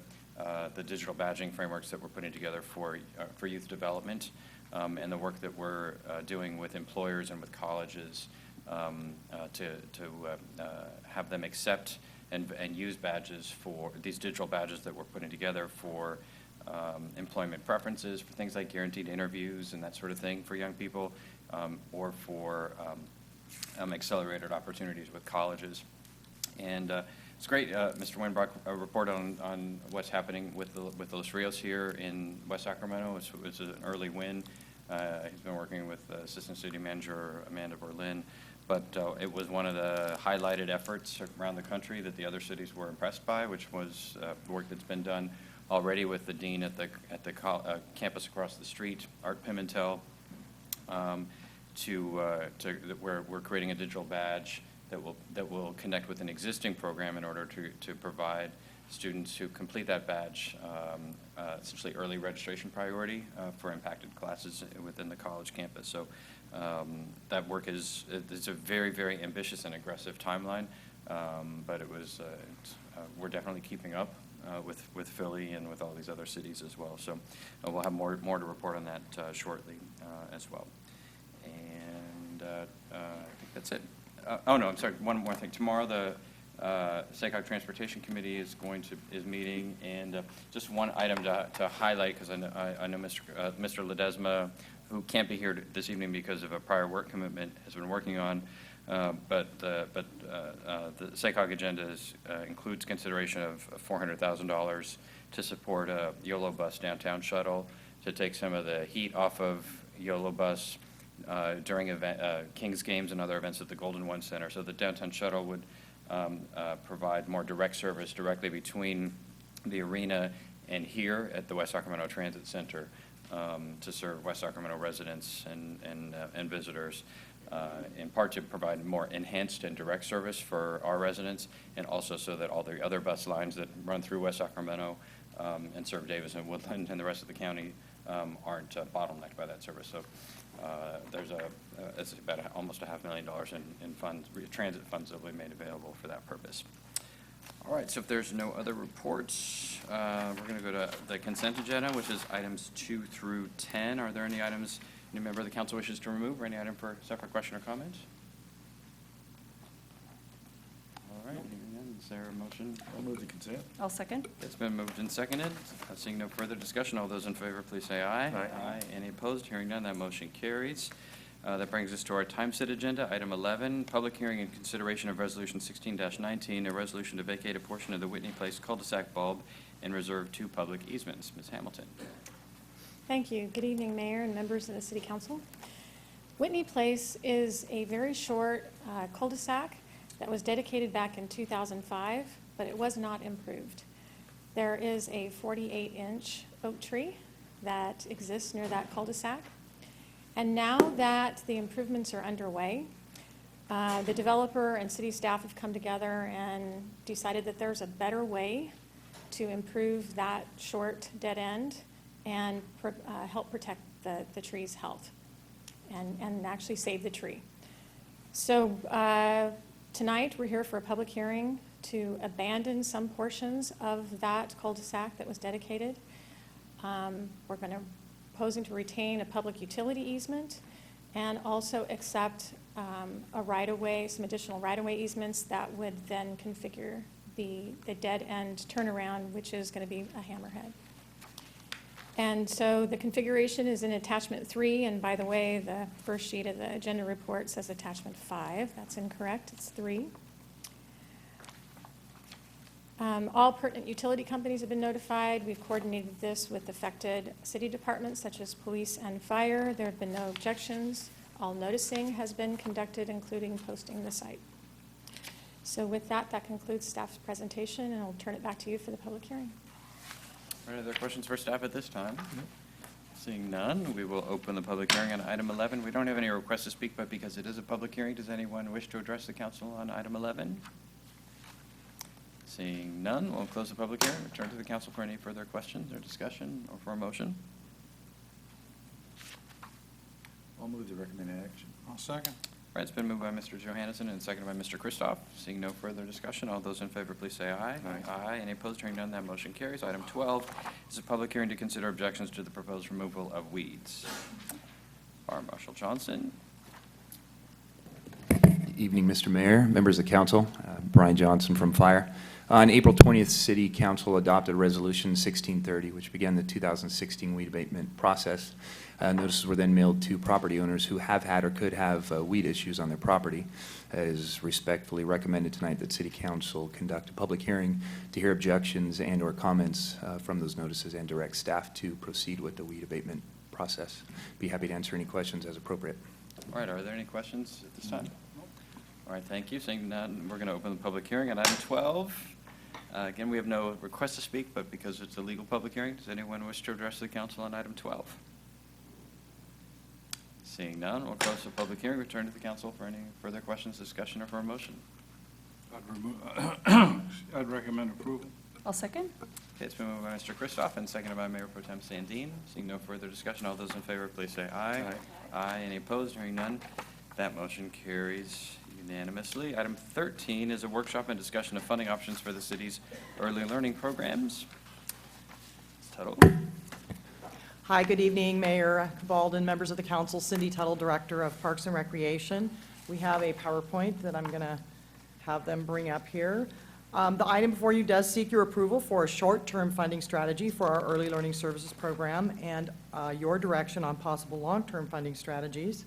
the digital badging frameworks that we're putting together for youth development, and the work that we're doing with employers and with colleges to have them accept and use badges for these digital badges that we're putting together for employment preferences, for things like guaranteed interviews and that sort of thing for young people, or for accelerated opportunities with colleges. And it's great, Mr. Winbrock reported on what's happening with the Los Rios here in West Sacramento. It's an early win. He's been working with Assistant City Manager Amanda Berlin. But it was one of the highlighted efforts around the country that the other cities were impressed by, which was work that's been done already with the dean at the campus across the street, Art Pimentel, where we're creating a digital badge that will connect with an existing program in order to provide students who complete that badge essentially early registration priority for impacted classes within the college campus. So that work it's a very, very ambitious and aggressive timeline, but we're definitely keeping up with Philly and with all these other cities as well. So we'll have more to report on that shortly as well. And I think that's it. Oh no, I'm sorry. One more thing. Tomorrow the SACOG Transportation Committee is meeting, and just one item to highlight, because I know Mr. Ledesma, who can't be here this evening because of a prior work commitment, has been working on. But the SACOG agenda includes consideration of $400,000 to support a YOLO bus downtown shuttle to take some of the heat off of YOLO bus during Kings games and other events at the Golden One Center. So the downtown shuttle would provide more direct service directly between the arena and here at the West Sacramento Transit Center to serve West Sacramento residents and visitors. in part to provide more enhanced and direct service for our residents, and also so that all the other bus lines that run through West Sacramento and serve Davis and Woodland and the rest of the county aren't bottlenecked by that service. So there's it's about almost $500,000 in funds, transit funds that will be made available for that purpose. All right, so if there's no other reports, we're going to go to the consent agenda, which is items 2 through 10. Are there any items any member of the council wishes to remove, or any item for separate question or comment? All right, hearing none, is there a motion? I'll move the consent. I'll second. It's been moved and seconded. Seeing no further discussion, all those in favor, please say aye. Aye. Any opposed? Hearing none, that motion carries. That brings us to our time-set agenda, item 11, public hearing and consideration of Resolution 16-19, a resolution to vacate a portion of the Whitney Place cul-de-sac bulb and reserve 2 public easements. Ms. Hamilton. Thank you. Good evening, Mayor and members of the City Council. Whitney Place is a very short cul-de-sac that was dedicated back in 2005, but it was not improved. There is a 48-inch oak tree that exists near that cul-de-sac. And now that the improvements are underway, the developer and city staff have come together and decided that there's a better way to improve that short dead end and help protect the tree's health and actually save the tree. So tonight, we're here for a public hearing to abandon some portions of that cul-de-sac that was dedicated. We're proposing to retain a public utility easement and also accept a right-of-way, some additional right-of-way easements that would then configure the dead end turnaround, which is going to be a hammerhead. And so the configuration is in attachment 3, and by the way, the first sheet of the agenda report says attachment 5. That's incorrect, it's 3. All pertinent utility companies have been notified. We've coordinated this with affected city departments such as police and fire. There have been no objections. All noticing has been conducted, including posting the site. So with that, that concludes staff's presentation, and I'll turn it back to you for the public hearing. Are there questions for staff at this time? Seeing none, we will open the public hearing on item 11. We don't have any requests to speak, but because it is a public hearing, does anyone wish to address the council on item 11? Seeing none, we'll close the public hearing. Return to the council for any further questions or discussion or for a motion. I'll move the recommended action. I'll second. All right, it's been moved by Mr. Johansson and seconded by Mr. Kristoff. Seeing no further discussion, all those in favor, please say aye. Aye. Any opposed? Hearing none, that motion carries. Item 12 is a public hearing to consider objections to the proposed removal of weeds. Fire Marshal Johnson. Evening, Mr. Mayor, members of council. Brian Johnson from Fire. On April 20th, City Council adopted Resolution 1630, which began the 2016 weed abatement process. Notices were then mailed to property owners who have had or could have weed issues on their property. It is respectfully recommended tonight that City Council conduct a public hearing to hear objections and/or comments from those notices and direct staff to proceed with the weed abatement process. Be happy to answer any questions as appropriate. All right, are there any questions at this time? All right, thank you. Seeing none, we're going to open the public hearing on item 12. Again, we have no request to speak, but because it's a legal public hearing, does anyone wish to address the council on item 12? Seeing none, we'll close the public hearing. Return to the council for any further questions, discussion, or for a motion. I'd recommend approval. I'll second. Okay, it's been moved by Mr. Kristoff and seconded by Mayor Pro Tem Sandine. Seeing no further discussion, all those in favor, please say aye. Aye. Any opposed? Hearing none, that motion carries unanimously. Item 13 is a workshop and discussion of funding options for the city's early learning programs. Tuttle. Hi, good evening, Mayor Cabalden, members of the council, Cindy Tuttle, Director of Parks and Recreation. We have a PowerPoint that I'm going to have them bring up here. The item before you does seek your approval for a short-term funding strategy for our early learning services program and your direction on possible long-term funding strategies.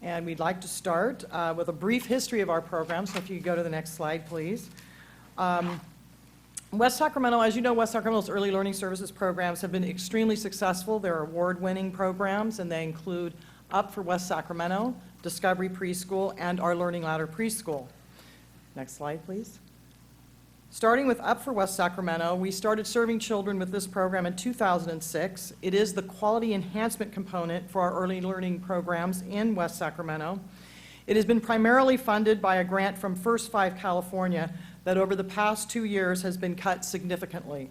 And we'd like to start with a brief history of our program, so if you could go to the next slide, please. West Sacramento, as you know, West Sacramento's early learning services programs have been extremely successful. They're award-winning programs, and they include Up for West Sacramento, Discovery Preschool, and our Learning Ladder Preschool. Next slide, please. Starting with Up for West Sacramento, we started serving children with this program in 2006. It is the quality enhancement component for our early learning programs in West Sacramento. It has been primarily funded by a grant from First Five California that over the past 2 years has been cut significantly.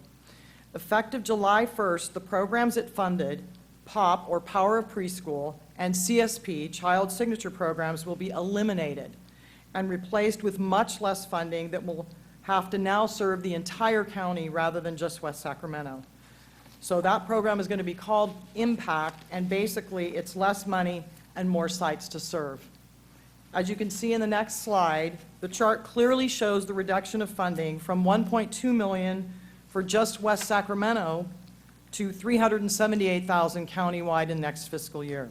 Effective July 1st, the programs it funded, POP, or Power of Preschool, and CSP, Child Signature Programs, will be eliminated and replaced with much less funding that will have to now serve the entire county rather than just West Sacramento. So that program is going to be called Impact, and basically it's less money and more sites to serve. As you can see in the next slide, the chart clearly shows the reduction of funding from $1.2 million for just West Sacramento to $378,000 countywide in next fiscal year.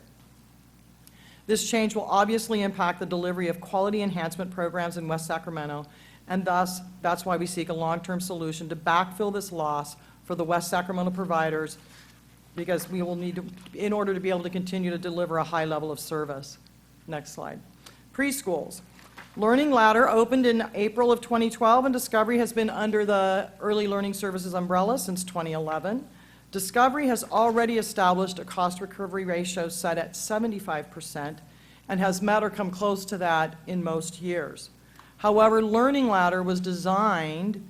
This change will obviously impact the delivery of quality enhancement programs in West Sacramento, and thus, that's why we seek a long-term solution to backfill this loss for the West Sacramento providers, because we will need to, in order to be able to continue to deliver a high level of service. Next slide. Preschools. Learning Ladder opened in April of 2012, and Discovery has been under the Early Learning Services umbrella since 2011. Discovery has already established a cost recovery ratio set at 75% and has met or come close to that in most years. However, Learning Ladder was designed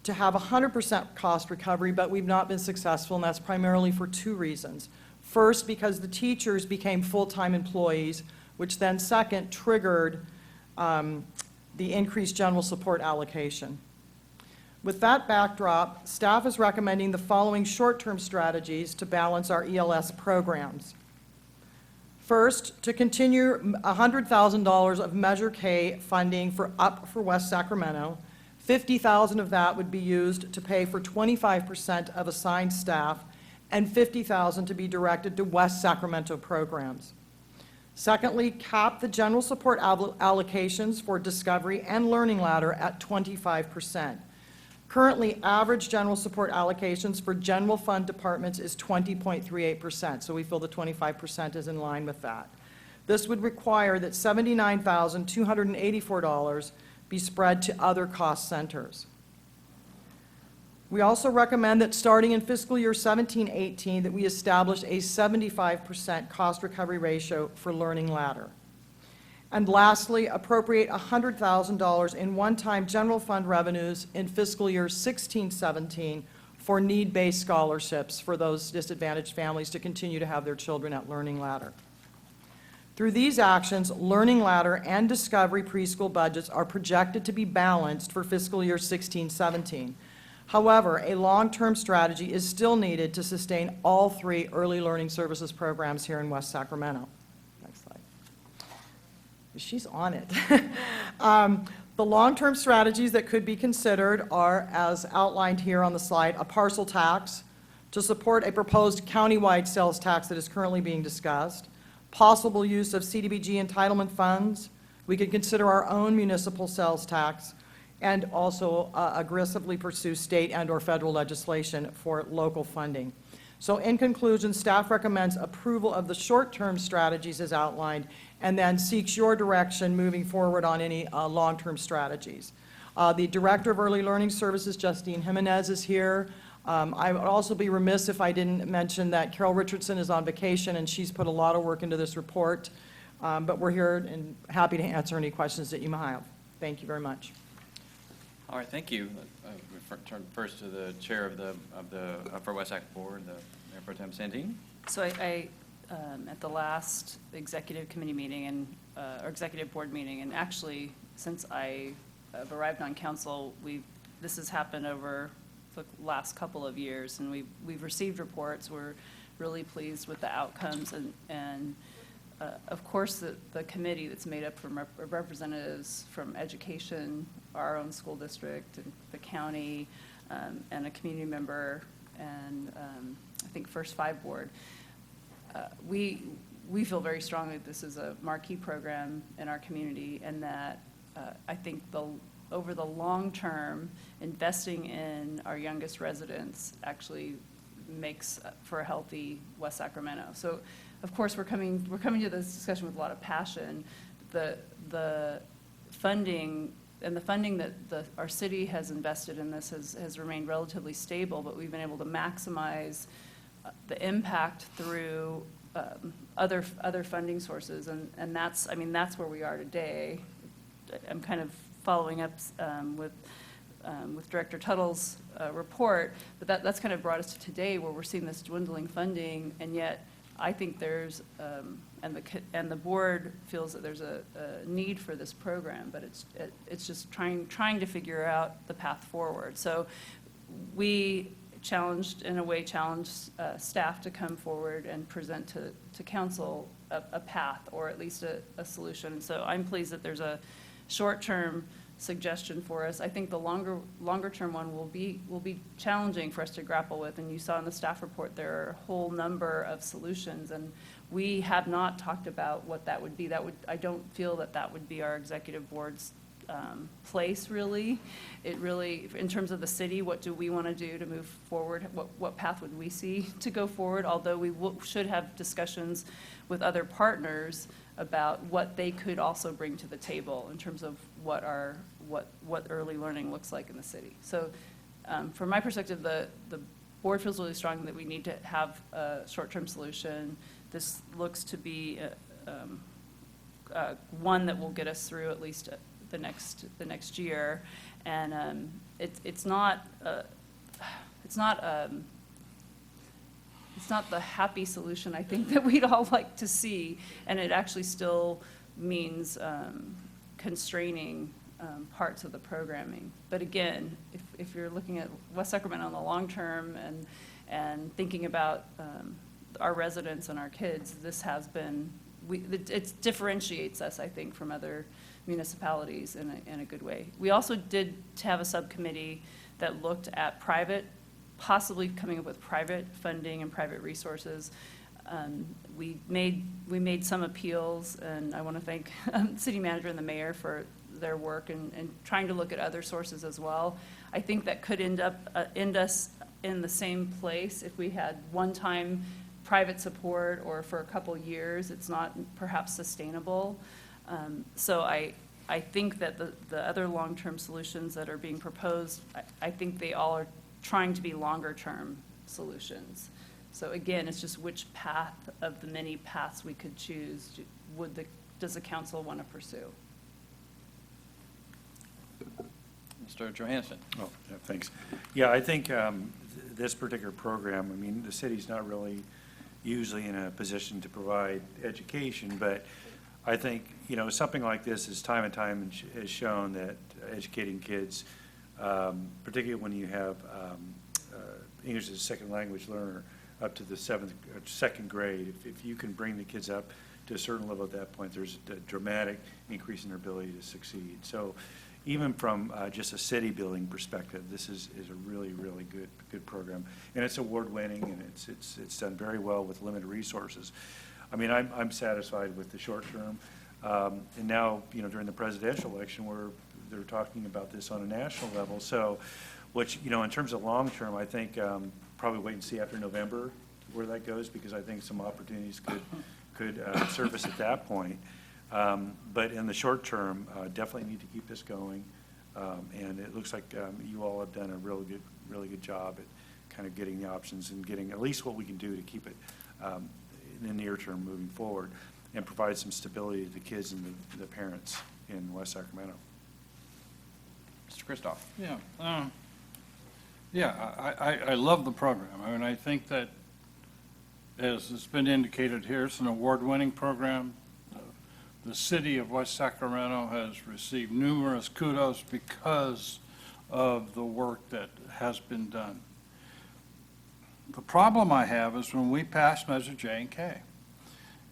to have 100% cost recovery, but we've not been successful, and that's primarily for 2 reasons. First, because the teachers became full-time employees, which then second triggered the increased general support allocation. With that backdrop, staff is recommending the following short-term strategies to balance our ELS programs. First, to continue $100,000 of Measure K funding for West Sacramento. $50,000 of that would be used to pay for 25% of assigned staff, and $50,000 to be directed to West Sacramento programs. Secondly, cap the general support allocations for Discovery and Learning Ladder at 25%. Currently, average general support allocations for general fund departments is 20.38%, so we feel the 25% is in line with that. This would require that $79,284 be spread to other cost centers. We also recommend that starting in fiscal year 17-18 that we establish a 75% cost recovery ratio for Learning Ladder. And lastly, appropriate $100,000 in one-time general fund revenues in fiscal year 16-17 for need-based scholarships for those disadvantaged families to continue to have their children at Learning Ladder. Through these actions, Learning Ladder and Discovery preschool budgets are projected to be balanced for fiscal year 16-17. However, a long-term strategy is still needed to sustain all 3 early learning services programs here in West Sacramento. Next slide. She's on it. The long-term strategies that could be considered are, as outlined here on the slide, a parcel tax to support a proposed countywide sales tax that is currently being discussed, possible use of CDBG entitlement funds. We could consider our own municipal sales tax, and also aggressively pursue state and/or federal legislation for local funding. So in conclusion, staff recommends approval of the short-term strategies as outlined, and then seeks your direction moving forward on any long-term strategies. The Director of Early Learning Services, Justine Jimenez, is here. I would also be remiss if I didn't mention that Carol Richardson is on vacation, and she's put a lot of work into this report. But we're here and happy to answer any questions that you might have. Thank you very much. All right, thank you. We turn first to the chair of the Upper West Sac Board, the Mayor Pro Tem Sandine. So I at the last executive committee meeting and, or executive board meeting, and actually, since I have arrived on council, this has happened over the last couple of years, and we've received reports. We're really pleased with the outcomes, and of course, the committee that's made up from representatives from education, our own school district, and the county, and a community member, and I think First Five Board. We feel very strongly that this is a marquee program in our community, and that I think over the long term, investing in our youngest residents actually makes for a healthy West Sacramento. So, of course, we're coming to this discussion with a lot of passion. The funding and the funding that our city has invested in this has remained relatively stable, but we've been able to maximize the impact through other funding sources, and that's, I mean, that's where we are today. I'm kind of following up with Director Tuttle's report, but that's kind of brought us to today where we're seeing this dwindling funding, and yet I think there's, and the board feels that there's a need for this program, but it's just trying to figure out the path forward. So we challenged staff to come forward and present to council a path, or at least a solution. And so I'm pleased that there's a short-term suggestion for us. I think the longer-term one will be challenging for us to grapple with, and you saw in the staff report there are a whole number of solutions, and we have not talked about what that would be. I don't feel that would be our executive board's place, really. It really, in terms of the city, what do we want to do to move forward? What path would we see to go forward? Although we should have discussions with other partners about what they could also bring to the table in terms of what early learning looks like in the city. So from my perspective, the board feels really strong that we need to have a short-term solution. This looks to be one that will get us through at least the next year, and it's not the happy solution I think that we'd all like to see, and it actually still means constraining parts of the programming. But again, if you're looking at West Sacramento in the long term and thinking about our residents and our kids, this has been, it differentiates us, I think, from other municipalities in a good way. We also did have a subcommittee that looked at possibly coming up with private funding and private resources. We made some appeals, and I want to thank the city manager and the mayor for their work and trying to look at other sources as well. I think that could end us in the same place if we had one-time private support, or for a couple years, it's not perhaps sustainable. So I think that the other long-term solutions that are being proposed, I think they all are trying to be longer-term solutions. So again, it's just which path of the many paths we could choose does the council want to pursue? Mr. Johansson. Oh, yeah, thanks. Yeah, I think this particular program, I mean, the city's not really usually in a position to provide education, but I think, you know, something like this is time and time has shown that educating kids, particularly when you have English as a second language learner up to the second grade, if you can bring the kids up to a certain level at that point, there's a dramatic increase in their ability to succeed. So even from just a city building perspective, this is a really, really good program. And it's award-winning, and it's done very well with limited resources. I mean, I'm satisfied with the short term. And now, you know, during the presidential election, they're talking about this on a national level. So, which, you know, in terms of long term, I think probably wait and see after November where that goes, because I think some opportunities could surface at that point. But in the short term, definitely need to keep this going. And it looks like you all have done a really good job at kind of getting the options and getting at least what we can do to keep it in the near term moving forward, and provide some stability to the kids and the parents in West Sacramento. Mr. Kristoff. I love the program. I mean, I think that, as has been indicated here, it's an award-winning program. The city of West Sacramento has received numerous kudos because of the work that has been done. The problem I have is when we pass Measure J and K,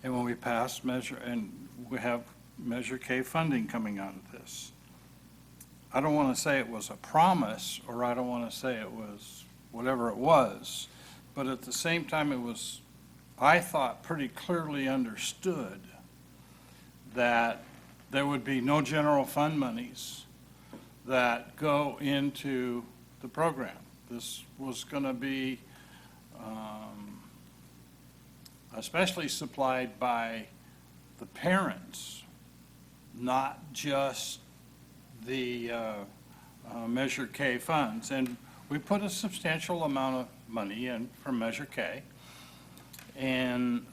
and when we pass and we have Measure K funding coming out of this. I don't want to say it was a promise, or I don't want to say it was whatever it was, but at the same time, it was, I thought, pretty clearly understood that there would be no general fund monies that go into the program. This was going to be especially supplied by the parents, not just the Measure K funds. And we put a substantial amount of money in for Measure K. And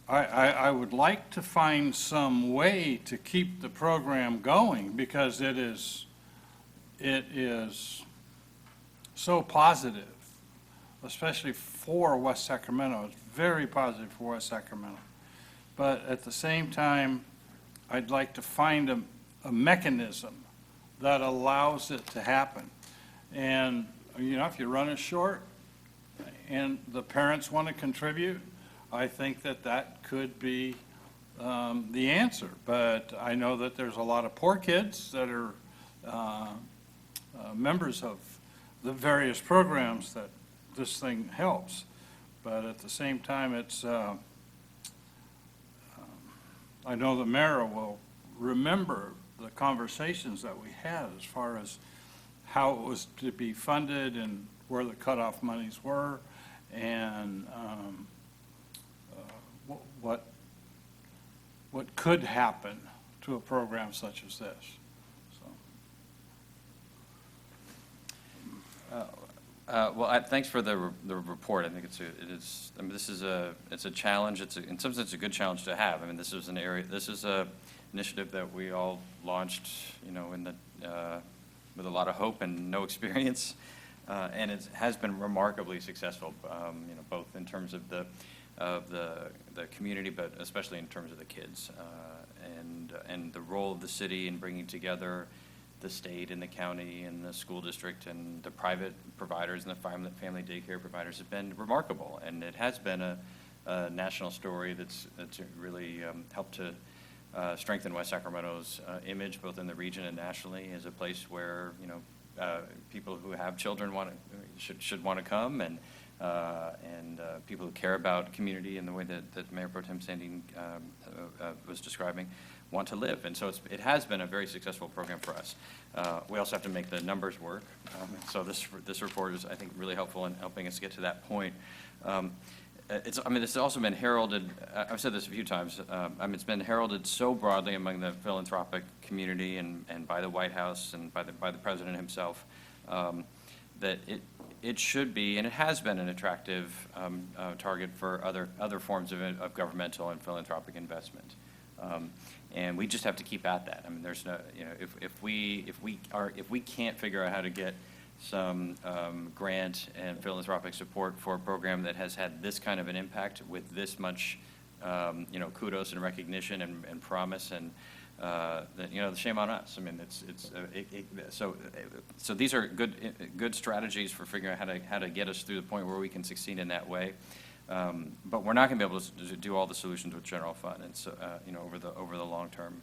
I would like to find some way to keep the program going because it is so positive, especially for West Sacramento. It's very positive for West Sacramento. But at the same time, I'd like to find a mechanism that allows it to happen. And, you know, if you run it short and the parents want to contribute, I think that that could be the answer. But I know that there's a lot of poor kids that are members of the various programs that this thing helps. But at the same time, it's, I know the mayor will remember the conversations that we had as far as how it was to be funded and where the cutoff monies were, and what could happen to a program such as this. Well, thanks for the report. I think it is, I mean, it's a challenge. In some sense, it's a good challenge to have. I mean, this is a initiative that we all launched, you know, with a lot of hope and no experience. And it has been remarkably successful, you know, both in terms of the community, but especially in terms of the kids, and the role of the city in bringing together the state and the county and the school district and the private providers and the family daycare providers have been remarkable. And it has been a national story that's really helped to strengthen West Sacramento's image, both in the region and nationally, as a place where, you know, people who have children should want to come, and people who care about community in the way that Mayor Pro Tem Sandine was describing want to live. And so it has been a very successful program for us. We also have to make the numbers work. So this report is, I think, really helpful in helping us get to that point. I mean, this has also been heralded, I've said this a few times, I mean, it's been heralded so broadly among the philanthropic community and by the White House and by the president himself, that it should be, and it has been, an attractive target for other forms of governmental and philanthropic investment. And we just have to keep at that. I mean, there's no, you know, if we can't figure out how to get some grant and philanthropic support for a program that has had this kind of an impact with this much, you know, kudos and recognition and promise, and that, you know, the shame on us. I mean, so these are good strategies for figuring out how to get us through the point where we can succeed in that way. But we're not going to be able to do all the solutions with general fund, and so, you know, over the long term.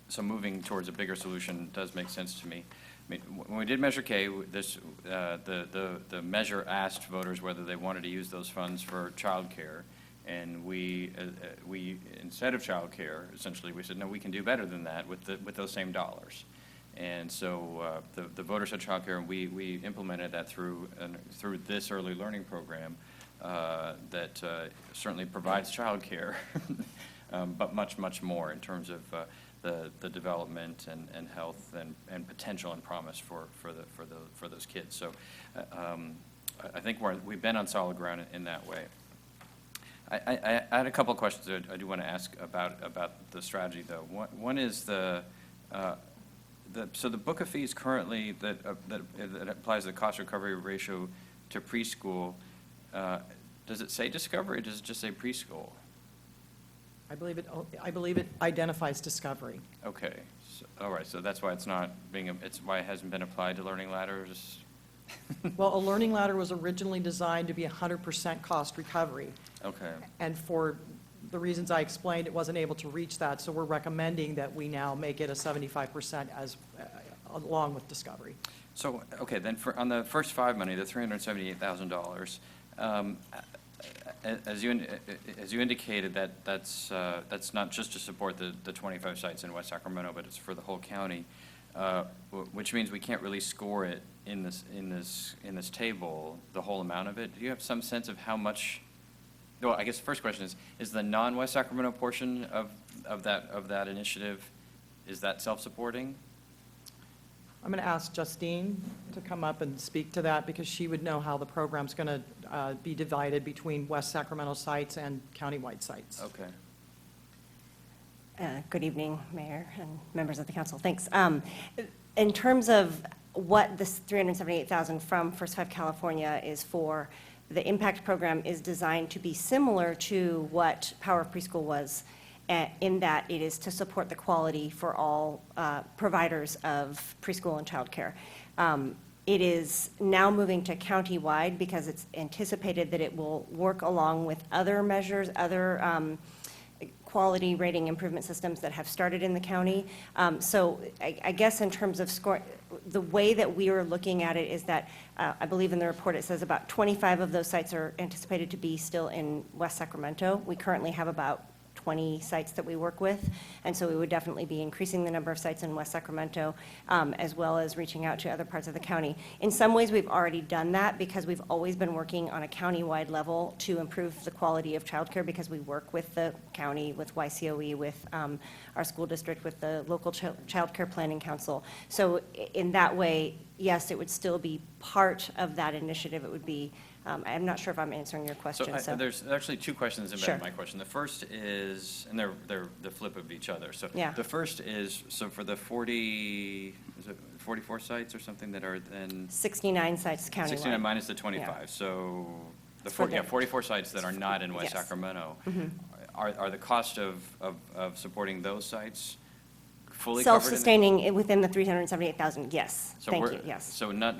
So moving towards a bigger solution does make sense to me. I mean, when we did Measure K, the measure asked voters whether they wanted to use those funds for childcare, and we instead of childcare, essentially, we said no, we can do better than that with those same dollars. And so the voters had childcare, and we implemented that through this early learning program that certainly provides childcare, but much more in terms of the development and health and potential and promise for those kids. So I think we've been on solid ground in that way. I had a couple of questions that I do want to ask about the strategy, though. One is so the book of fees currently that applies the cost recovery ratio to preschool, does it say Discovery, or does it just say preschool? I believe it identifies Discovery. Okay, all right, so that's why it's why it hasn't been applied to Learning Ladders? Well, a Learning Ladder was originally designed to be 100% cost recovery. Okay. And for the reasons I explained, it wasn't able to reach that, so we're recommending that we now make it a 75% along with Discovery. So, okay, then on the first five money, the $378,000, as you indicated, that's not just to support the 25 sites in West Sacramento, but it's for the whole county, which means we can't really score it in this table, the whole amount of it. Do you have some sense of how much? Well, I guess the first question is the non-West Sacramento portion of that initiative, is that self-supporting? I'm going to ask Justine to come up and speak to that because she would know how the program's going to be divided between West Sacramento sites and countywide sites. Okay. Good evening, Mayor and members of the council. Thanks. In terms of what this $378,000 from First Five California is for, the impact program is designed to be similar to what Power of Preschool was, in that it is to support the quality for all providers of preschool and childcare. It is now moving to countywide because it's anticipated that it will work along with other measures, other quality rating improvement systems that have started in the county. So I guess in terms of score, the way that we are looking at it is that I believe in the report it says about 25 of those sites are anticipated to be still in West Sacramento. We currently have about 20 sites that we work with, and so we would definitely be increasing the number of sites in West Sacramento, as well as reaching out to other parts of the county. In some ways, we've already done that because we've always been working on a county-wide level to improve the quality of childcare because we work with the county, with YCOE, with our school district, with the local child care planning council. So in that way, yes, it would still be part of that initiative. It would be, I'm not sure if I'm answering your question. So there's actually two questions embedded Sure. in my question. The first is, and they're the flip of each other. So Yeah. the first is, so for the 44 sites or something that are then? 69 sites countywide. 69 minus the 25. So the It's for 44 sites that are not in West Yes. Sacramento. Mhm. Are the cost of supporting those sites fully covered? Self-sustaining within the 378,000, yes. So Thank we're- you, yes. So not,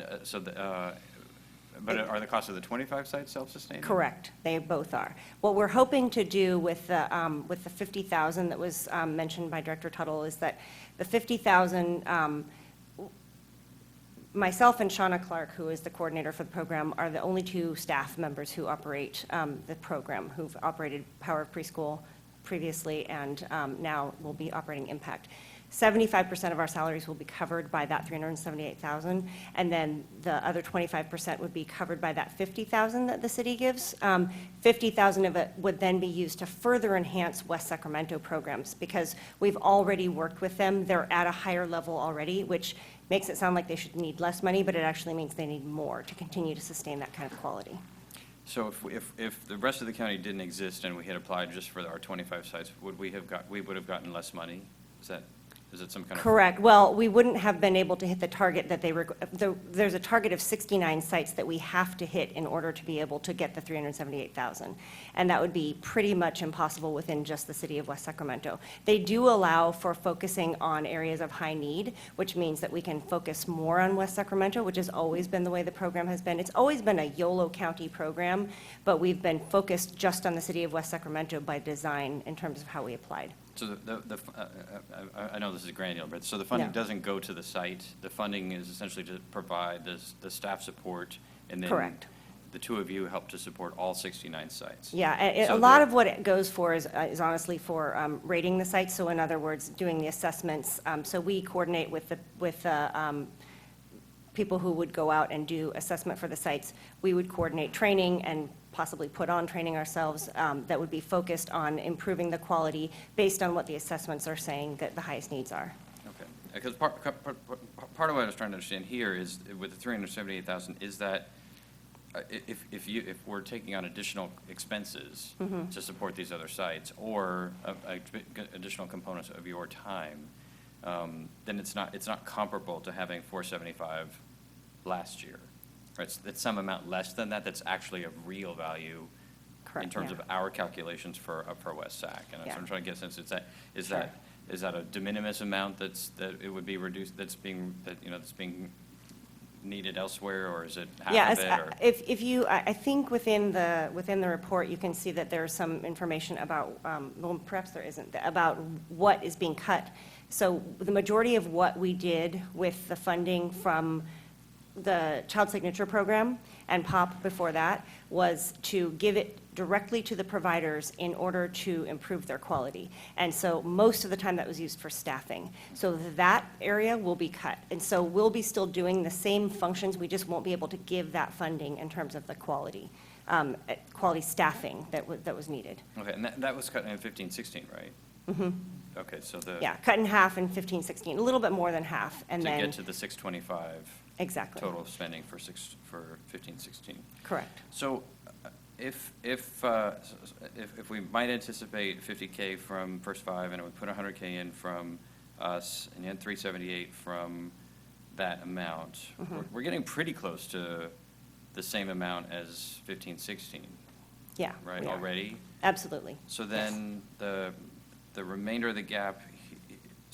but are the costs of the 25 sites self-sustaining? Correct, they both are. What we're hoping to do with the 50,000 that was mentioned by Director Tuttle is that the 50,000, myself and Shauna Clark, who is the coordinator for the program, are the only two staff members who operate the program, who've operated Power of Preschool previously and now will be operating Impact. 75% of our salaries will be covered by that 378,000, and then the other 25% would be covered by that 50,000 that the city gives. 50,000 of it would then be used to further enhance West Sacramento programs, because we've already worked with them. They're at a higher level already, which makes it sound like they should need less money, but it actually means they need more to continue to sustain that kind of quality. So if the rest of the county didn't exist and we had applied just for our 25 sites, we would have gotten less money? Is it some kind of? Correct. Well, we wouldn't have been able to hit the target that there's a target of 69 sites that we have to hit in order to be able to get the 378,000. And that would be pretty much impossible within just the city of West Sacramento. They do allow for focusing on areas of high need, which means that we can focus more on West Sacramento, which has always been the way the program has been. It's always been a YOLO County program, but we've been focused just on the city of West Sacramento by design in terms of how we applied. So I know this is granular, but so the funding No. doesn't go to the site? The funding is essentially to provide the staff support, and then Correct. the two of you help to support all 69 sites? Yeah, So a lot of what it goes for is honestly for rating the sites, so in other words, doing the assessments. So we coordinate with the people who would go out and do assessment for the sites. We would coordinate training and possibly put on training ourselves that would be focused on improving the quality based on what the assessments are saying that the highest needs are. Okay, because part of what I was trying to understand here is, with the 378,000, is that if we're taking on additional expenses Mhm. to support these other sites, or additional components of your time, then it's not comparable to having 475 last year. Right, it's some amount less than that that's actually of real value Correct, in terms yeah. of our calculations for West Sac. And Yeah. I'm trying to get a sense, is Sure. that a de minimis amount that it would be reduced, that's being needed elsewhere, or is it half Yeah, of it? Or? if you, I think within the report, you can see that there's some information about, well, perhaps there isn't, about what is being cut. So the majority of what we did with the funding from the Child Signature Program and POP before that was to give it directly to the providers in order to improve their quality. And so most of the time that was used for staffing. So that area will be cut. And so we'll be still doing the same functions, we just won't be able to give that funding in terms of the quality staffing that was needed. Okay, and that was cut in 15-16, right? Mhm. Okay, so the. Yeah, cut in half in 15, 16, a little bit more than half, and To then. get to the 625. Exactly. Total spending for 15, 16. Correct. So if we might anticipate 50K from first five, and it would put 100K in from us, and then 378 from that amount, we're getting pretty close to the same amount as 15, 16. Yeah. Right, we are. already? Absolutely. So then the remainder of the gap,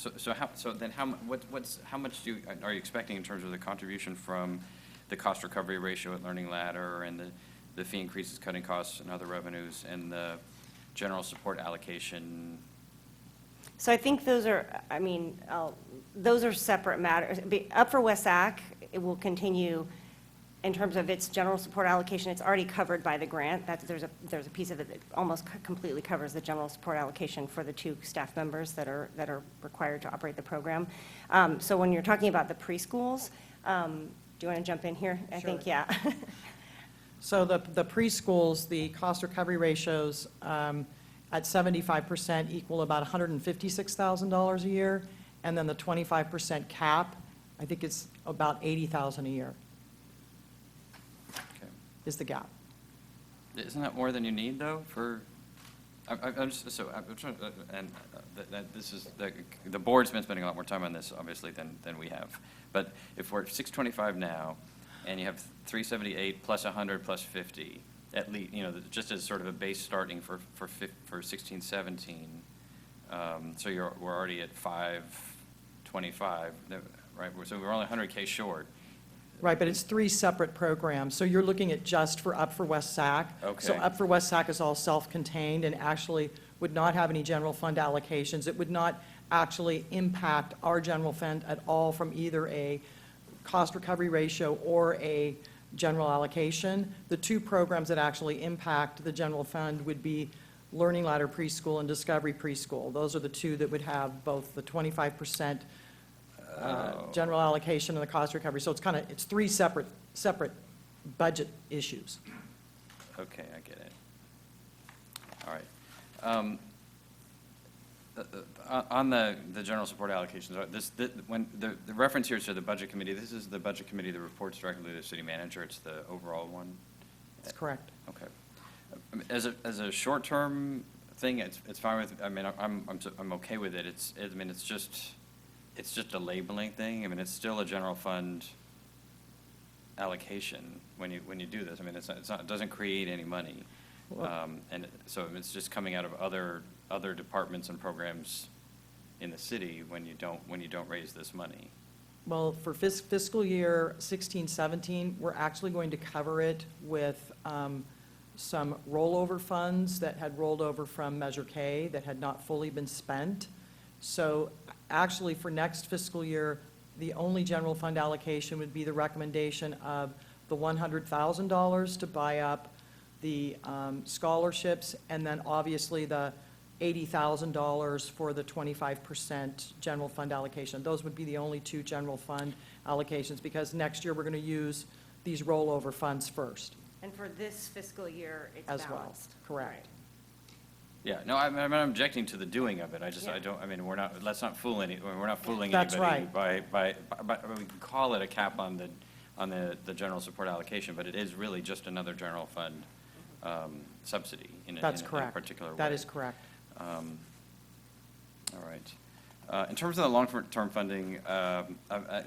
how much are you expecting in terms of the contribution from the cost recovery ratio at Learning Ladder and the fee increases cutting costs and other revenues and the general support allocation? So I think those are, those are separate matters. Up for West Sac, it will continue in terms of its general support allocation. It's already covered by the grant. There's a piece of it that almost completely covers the general support allocation for the 2 staff members that are required to operate the program. So when you're talking about the preschools, do you want to jump in here? I think, yeah. So the preschools, the cost recovery ratios at 75% equal about $156,000 a year, and then the 25% cap, I think it's about $80,000 a year Okay. is the gap. Isn't that more than you need, though, for, I'm trying, this is, the board's been spending a lot more time on this, obviously, than we have. But if we're at 625 now, and you have 378 plus 100 plus 50, at least, just as sort of a base starting for 16, 17, so we're already at 525, right? So we're only 100K short. Right, but it's 3 separate programs. So you're looking at just for Up for West Sac. So Okay. Up for West Sac is all self-contained and actually would not have any general fund allocations. It would not actually impact our general fund at all from either a cost recovery ratio or a general allocation. The 2 programs that actually impact the general fund would be Learning Ladder Preschool and Discovery Preschool. Those are the 2 that would have both the 25% general allocation and the cost recovery. So it's 3 separate budget issues. Okay, I get it. All right. On the general support allocations, when the reference here is to the budget committee, this is the budget committee that reports directly to the city manager. It's the overall one. That's correct. Okay. As a short-term thing, it's fine with. I'm okay with it. It's just a labeling thing. It's still a general fund allocation when you do this. It doesn't create any money, and so it's just coming out of other departments and programs in the city when you don't raise this money. Well, for fiscal year 16, 17, we're actually going to cover it with some rollover funds that had rolled over from Measure K that had not fully been spent. So actually, for next fiscal year, the only general fund allocation would be the recommendation of the $100,000 to buy up the scholarships, and then obviously the $80,000 for the 25% general fund allocation. Those would be the only 2 general fund allocations, because next year we're going to use these rollover funds first. And for this fiscal year, it's As well, balanced. correct. Yeah, no, I'm not objecting to the doing of it. I Yeah. don't, let's not fool we're not fooling That's anybody right. by, we can call it a cap on the general support allocation, but it is really just another general fund subsidy in a particular way. That is correct. All right. In terms of the long-term funding, I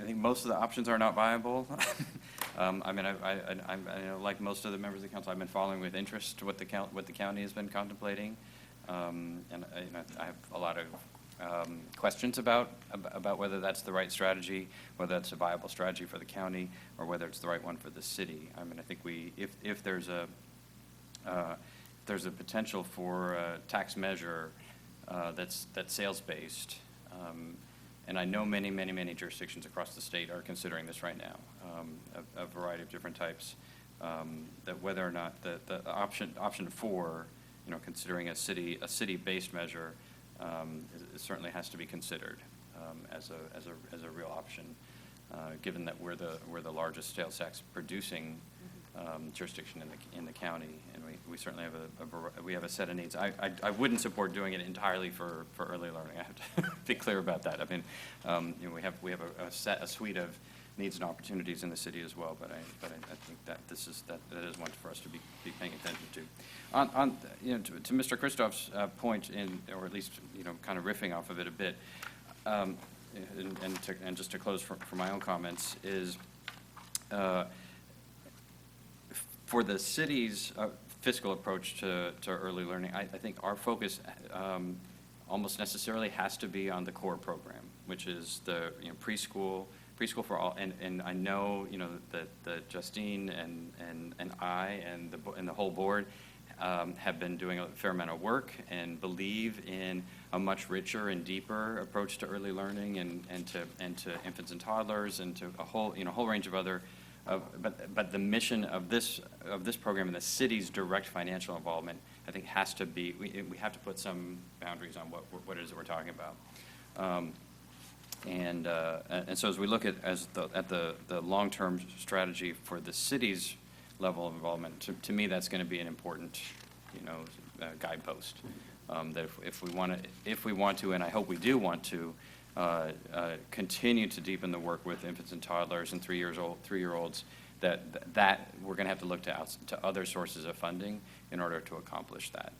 think most of the options are not viable. Like most of the members of the council, I've been following with interest what the county has been contemplating. And I have a lot of questions about whether that's the right strategy, whether that's a viable strategy for the county, or whether it's the right one for the city. I think if there's a potential for a tax measure that's sales-based, and I know many jurisdictions across the state are considering this right now, a variety of different types, that whether or not the option 4, considering a city-based measure, it certainly has to be considered as a real option, given that we're the largest sales tax producing jurisdiction in the county, and we certainly have we have a set of needs. I wouldn't support doing it entirely for early learning. I have to be clear about that. I mean, we have a suite of needs and opportunities in the city as well, but I think that that is one for us to be paying attention to. To Mr. Christoph's point, or at least, kind of riffing off of it a bit, and just to close for my own comments, is for the city's fiscal approach to early learning, I think our focus almost necessarily has to be on the core program, which is the preschool for all. And I know that Justine and I and the whole board have been doing a fair amount of work and believe in a much richer and deeper approach to early learning and to infants and toddlers and to a whole range of other. But the mission of this program and the city's direct financial involvement, I think, has to be, we have to put some boundaries on what it is that we're talking about. And so as we look at the long-term strategy for the city's level of involvement, to me, that's going to be an important, guidepost. That if we want to, and I hope we do want to, continue to deepen the work with infants and toddlers and 3-year-olds, that we're going to have to look to other sources of funding in order to accomplish that.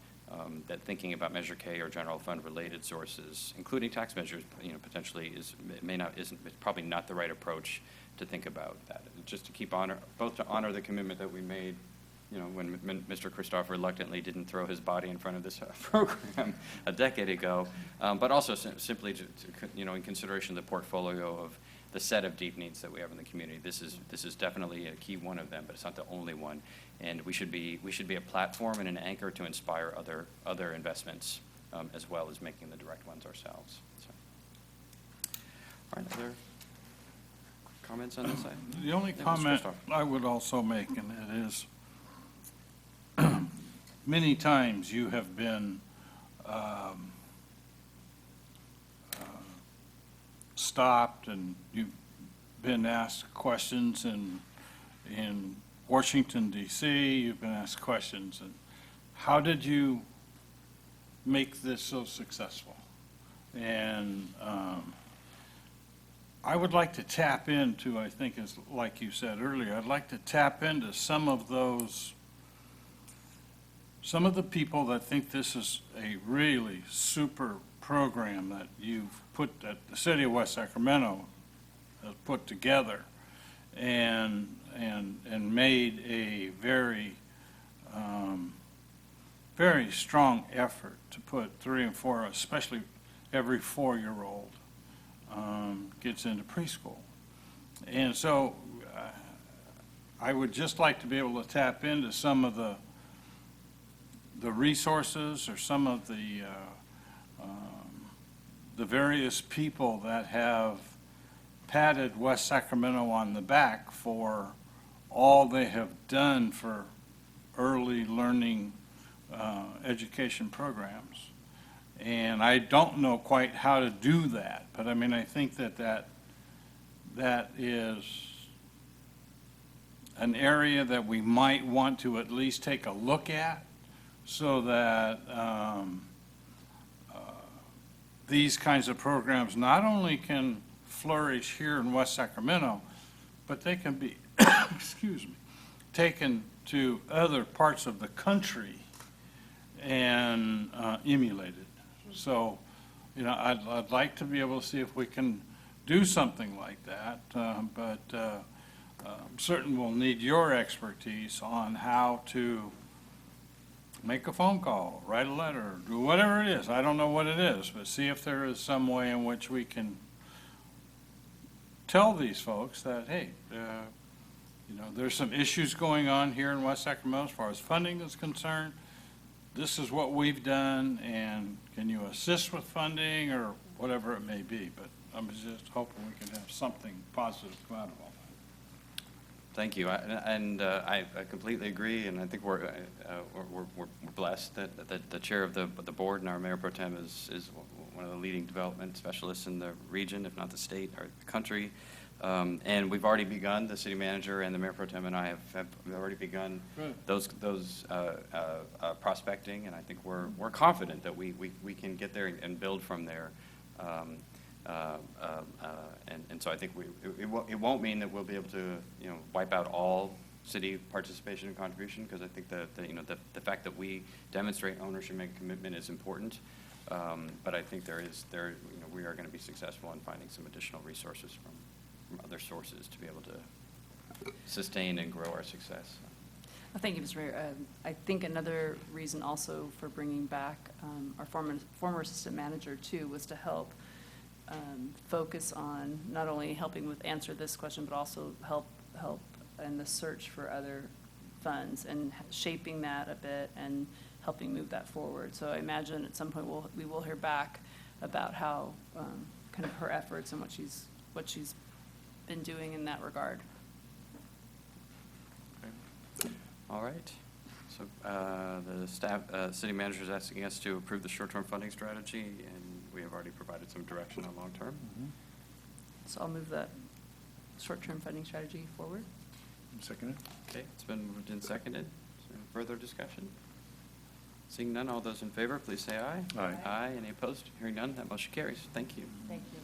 That thinking about Measure K or general fund related sources, including tax measures, potentially isn't probably not the right approach to think about that. Just to keep both to honor the commitment that we made, when Mr. Christoph reluctantly didn't throw his body in front of this program a decade ago, but also simply to in consideration of the portfolio of the set of deep needs that we have in the community. This is definitely a key one of them, but it's not the only one. And we should be a platform and an anchor to inspire other investments, as well as making the direct ones ourselves. So, all right, other comments on this side? The only Yeah, Mr. comment Christoph. I would also make, and it is, many times you have been stopped and you've been asked questions in Washington, D.C., you've been asked questions, and how did you make this so successful? And I would like to tap into, I think, is like you said earlier, I'd like to tap into some of the people that think this is a really super program that that the city of West Sacramento has put together and made a very, very strong effort to put 3 and 4, especially every 4-year-old gets into preschool. And so I would just like to be able to tap into some of the resources or some of the various people that have patted West Sacramento on the back for all they have done for early learning education programs. And I don't know quite how to do that, but I mean, I think that is an area that we might want to at least take a look at, so that these kinds of programs not only can flourish here in West Sacramento, but they can be, excuse me, taken to other parts of the country and emulated. So, I'd like to be able to see if we can do something like that, but certain we'll need your expertise on how to make a phone call, write a letter, do whatever it is. I don't know what it is, but see if there is some way in which we can tell these folks that, hey, there's some issues going on here in West Sacramento as far as funding is concerned. This is what we've done, and can you assist with funding or whatever it may be? But I'm just hoping we can have something positive come out of all that. Thank you, I completely agree, and I think we're blessed that the chair of the board and our mayor pro tem is one of the leading development specialists in the region, if not the state or the country. And we've already begun, the city manager and the mayor pro tem and I have already begun those prospecting, and I think we're confident that we can get there and build from there. And so I think it won't mean that we'll be able to, wipe out all city participation and contribution, because I think that, the fact that we demonstrate ownership and commitment is important. But I think we are going to be successful in finding some additional resources from other sources to be able to sustain and grow our success. Thank you, Mr. Mayor. I think another reason also for bringing back our former assistant manager too was to help focus on not only helping with answer this question, but also help in the search for other funds and shaping that a bit and helping move that forward. So I imagine at some point we will hear back about how kind of her efforts and what she's been doing in that regard. All right. So the staff, city manager is asking us to approve the short-term funding strategy, and we have already provided some direction on long-term. So I'll move that short-term funding strategy forward. Seconded. Okay, it's been moved and seconded. Is there any further discussion? Seeing none, all those in favor, please say aye. Aye. Aye. Any opposed? Hearing none, that motion carries. Thank you. Thank you.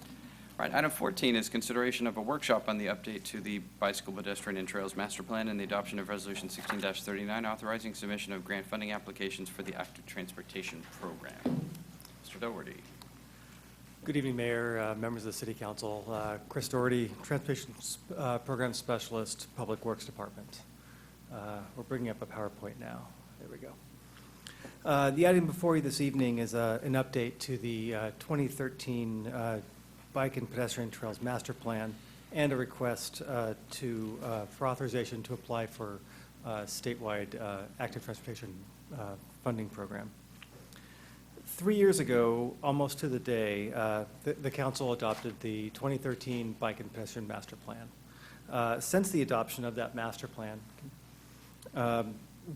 All right, item 14 is consideration of a workshop on the update to the Bicycle, Pedestrian, and Trails Master Plan and the adoption of Resolution 16-39, authorizing submission of grant funding applications for the Active Transportation Program. Mr. Dougherty. Good evening, Mayor, members of the City Council. Chris Dougherty, Transportation Program Specialist, Public Works Department. We're bringing up a PowerPoint now. There we go. The item before you this evening is an update to the 2013 Bike and Pedestrian Trails Master Plan and a request for authorization to apply for statewide active transportation funding program. 3 years ago, almost to the day, the council adopted the 2013 Bike and Pedestrian Master Plan. Since the adoption of that master plan,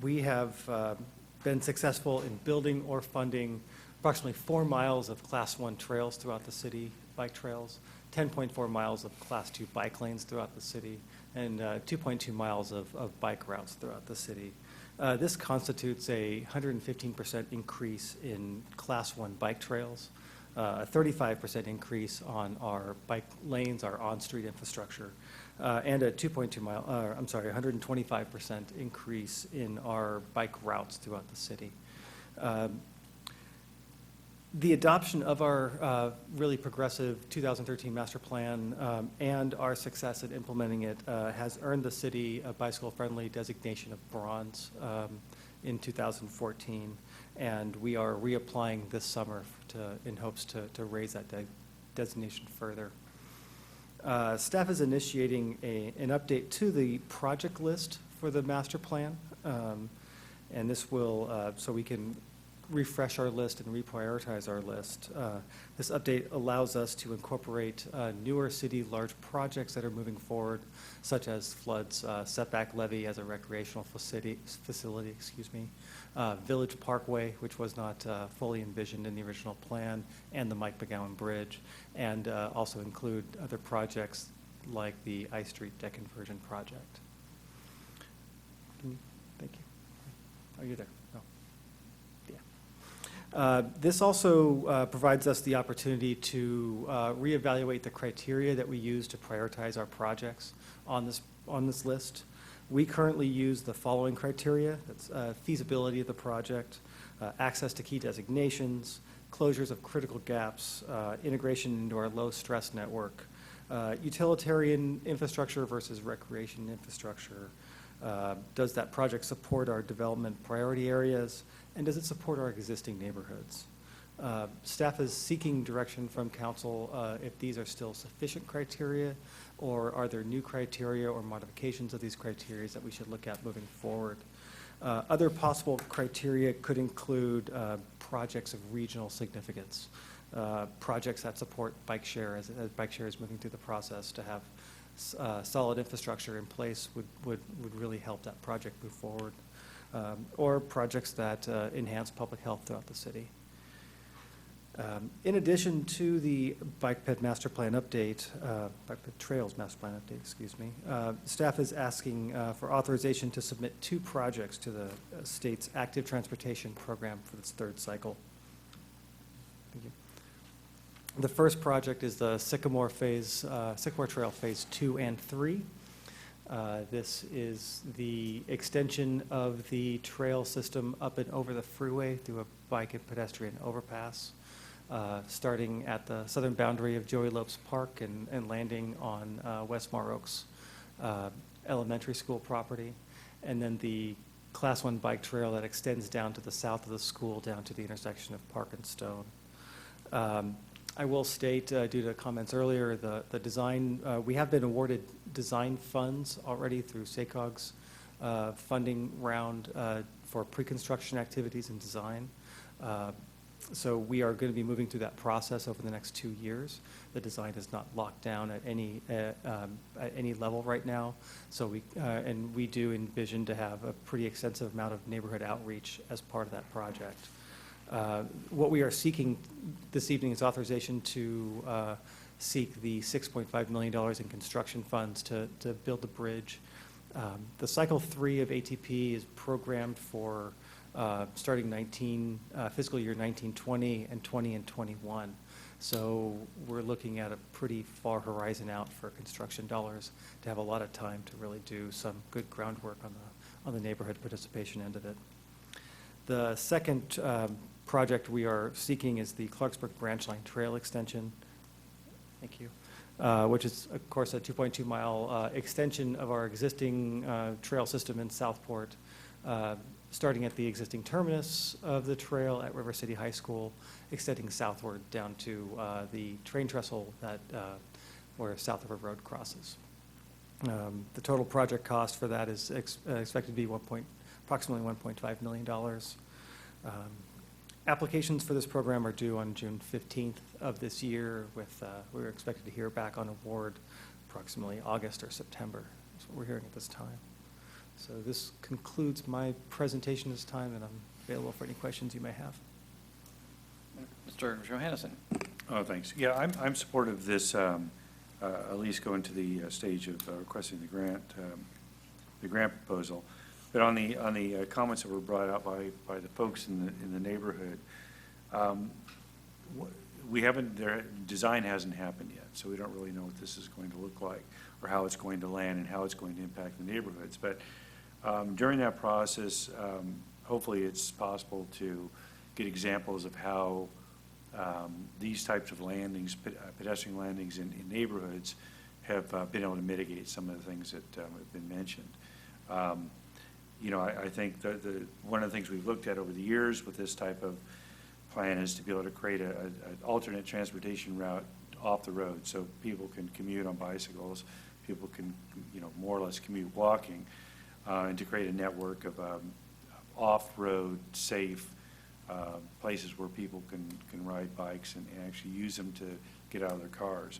we have been successful in building or funding approximately 4 miles of Class 1 trails throughout the city, bike trails, 10.4 miles of Class 2 bike lanes throughout the city, and 2.2 miles of bike routes throughout the city. This constitutes a 115% increase in Class 1 bike trails, a 35% increase on our bike lanes, our on-street infrastructure, and a 125% increase in our bike routes throughout the city. The adoption of our really progressive 2013 master plan and our success at implementing it has earned the city a bicycle-friendly designation of bronze in 2014, and we are reapplying this summer in hopes to raise that designation further. Staff is initiating an update to the project list for the master plan, and this will, so we can refresh our list and reprioritize our list. This update allows us to incorporate newer city large projects that are moving forward, such as floods, setback levy as a recreational facility, Village Parkway, which was not fully envisioned in the original plan, and the Mike McGowan Bridge, and also include other projects like the I Street deck conversion project. Thank you. Are you there? No. This also provides us the opportunity to reevaluate the criteria that we use to prioritize our projects on this list. We currently use the following criteria. That's feasibility of the project, access to key designations, closures of critical gaps, integration into our low-stress network, utilitarian infrastructure versus recreation infrastructure. Does that project support our development priority areas? And does it support our existing neighborhoods? Staff is seeking direction from council if these are still sufficient criteria, or are there new criteria or modifications of these criteria that we should look at moving forward. Other possible criteria could include projects of regional significance, projects that support bike share as bike share is moving through the process. To have solid infrastructure in place would really help that project move forward. Or projects that enhance public health throughout the city. In addition to the Bike Ped Master Plan update, Bike Ped Trails Master Plan update, excuse me, staff is asking for authorization to submit 2 projects to the state's active transportation program for its 3rd cycle. Thank you. The first project is the Sycamore Trail Phase 2 and 3. This is the extension of the trail system up and over the freeway through a bike and pedestrian overpass, starting at the southern boundary of Joey Lopes Park and landing on Westmar Oaks Elementary School property, and then the Class 1 bike trail that extends down to the south of the school, down to the intersection of Park and Stone. I will state, due to comments earlier, the design, we have been awarded design funds already through SACOG's funding round for pre-construction activities and design. So we are going to be moving through that process over the next 2 years. The design is not locked down at any level right now. So and we do envision to have a pretty extensive amount of neighborhood outreach as part of that project. What we are seeking this evening is authorization to seek the $6.5 million in construction funds to build the bridge. The Cycle 3 of ATP is programmed for starting fiscal year 1920 and 20 and 21. So we're looking at a pretty far horizon out for construction dollars to have a lot of time to really do some good groundwork on the neighborhood participation end of it. The second project we are seeking is the Clarksburg Branch Line Trail Extension. Thank you. Which is, of course, a 2.2-mile extension of our existing trail system in Southport, starting at the existing terminus of the trail at River City High School, extending southward down to the train trestle where South River Road crosses. The total project cost for that is expected to be approximately $1.5 million. Applications for this program are due on June 15th of this year, we're expected to hear back on award approximately August or September. That's what we're hearing at this time. So this concludes my presentation this time, and I'm available for any questions you may have. Mr. Johannesson. Oh, thanks. Yeah, I'm supportive of this, at least going to the stage of requesting the grant proposal. But on the comments that were brought out by the folks in the neighborhood, their design hasn't happened yet, so we don't really know what this is going to look like or how it's going to land and how it's going to impact the neighborhoods. But during that process, hopefully it's possible to get examples of how these types of landings, pedestrian landings in neighborhoods, have been able to mitigate some of the things that have been mentioned. I think one of the things we've looked at over the years with this type of plan is to be able to create an alternate transportation route off the road so people can commute on bicycles, people can, more or less commute walking, and to create a network of off-road, safe places where people can ride bikes and actually use them to get out of their cars.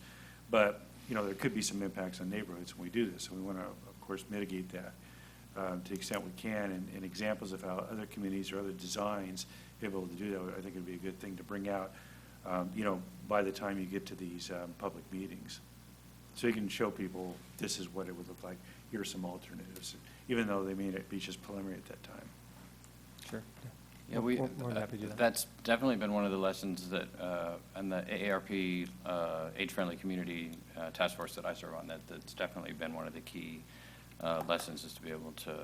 But, there could be some impacts on neighborhoods when we do this, so we want to, of course, mitigate that to the extent we can, and examples of how other communities or other designs are able to do that, I think would be a good thing to bring out, by the time you get to these public meetings. So you can show people this is what it would look like, here's some alternatives, even though they may not be just preliminary at that time. Sure. Yeah, More than happy to do that. That's definitely been one of the lessons that, on the AARP Age-Friendly Community Task Force that I serve on, that's definitely been one of the key lessons, is to be able to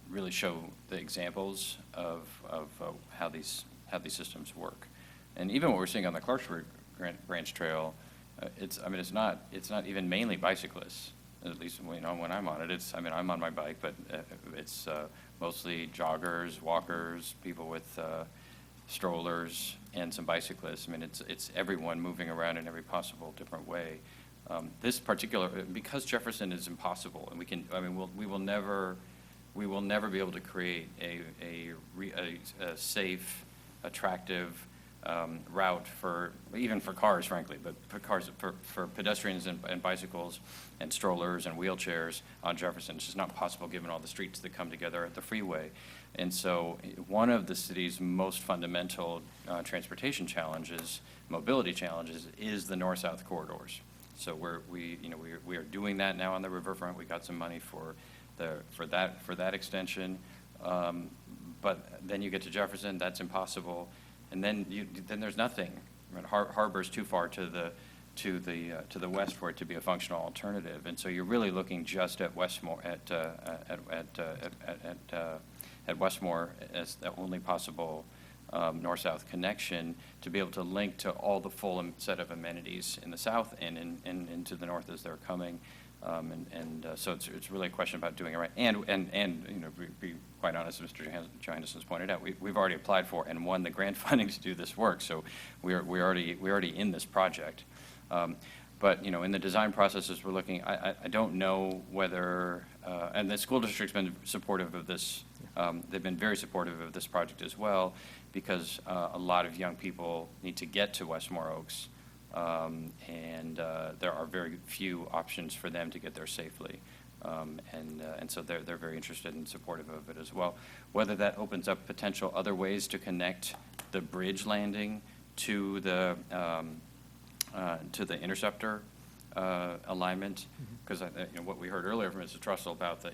really show the examples of how these systems work. And even what we're seeing on the Clarksburg Branch Trail, it's not even mainly bicyclists. At least when I'm on it, I'm on my bike, but it's mostly joggers, walkers, people with strollers, and some bicyclists. It's everyone moving around in every possible different way. This particular, because Jefferson is impossible, and we will never be able to create a safe, attractive route even for cars, frankly, but for pedestrians and bicycles and strollers and wheelchairs on Jefferson. It's just not possible given all the streets that come together at the freeway. And so one of the city's most fundamental transportation challenges, mobility challenges, is the north-south corridors. So we are doing that now on the riverfront. We got some money for that extension. But then you get to Jefferson, that's impossible. And then there's nothing. I mean, Harbor's too far to the west for it to be a functional alternative. And so you're really looking just at Westmore, at Westmore as the only possible north-south connection to be able to link to all the full set of amenities in the south and into the north as they're coming. So it's really a question about doing it right. And be quite honest, as Mr. Johannes has pointed out, we've already applied for and won the grant funding to do this work. So we're already in this project. But in the design processes we're looking, I don't know whether, and the school district's been supportive of this. They've been very supportive of this project as well, because a lot of young people need to get to Westmore Oaks. And there are very few options for them to get there safely. And so they're very interested and supportive of it as well. Whether that opens up potential other ways to connect the bridge landing to the interceptor alignment, because what we heard earlier from Mrs. Trussell about the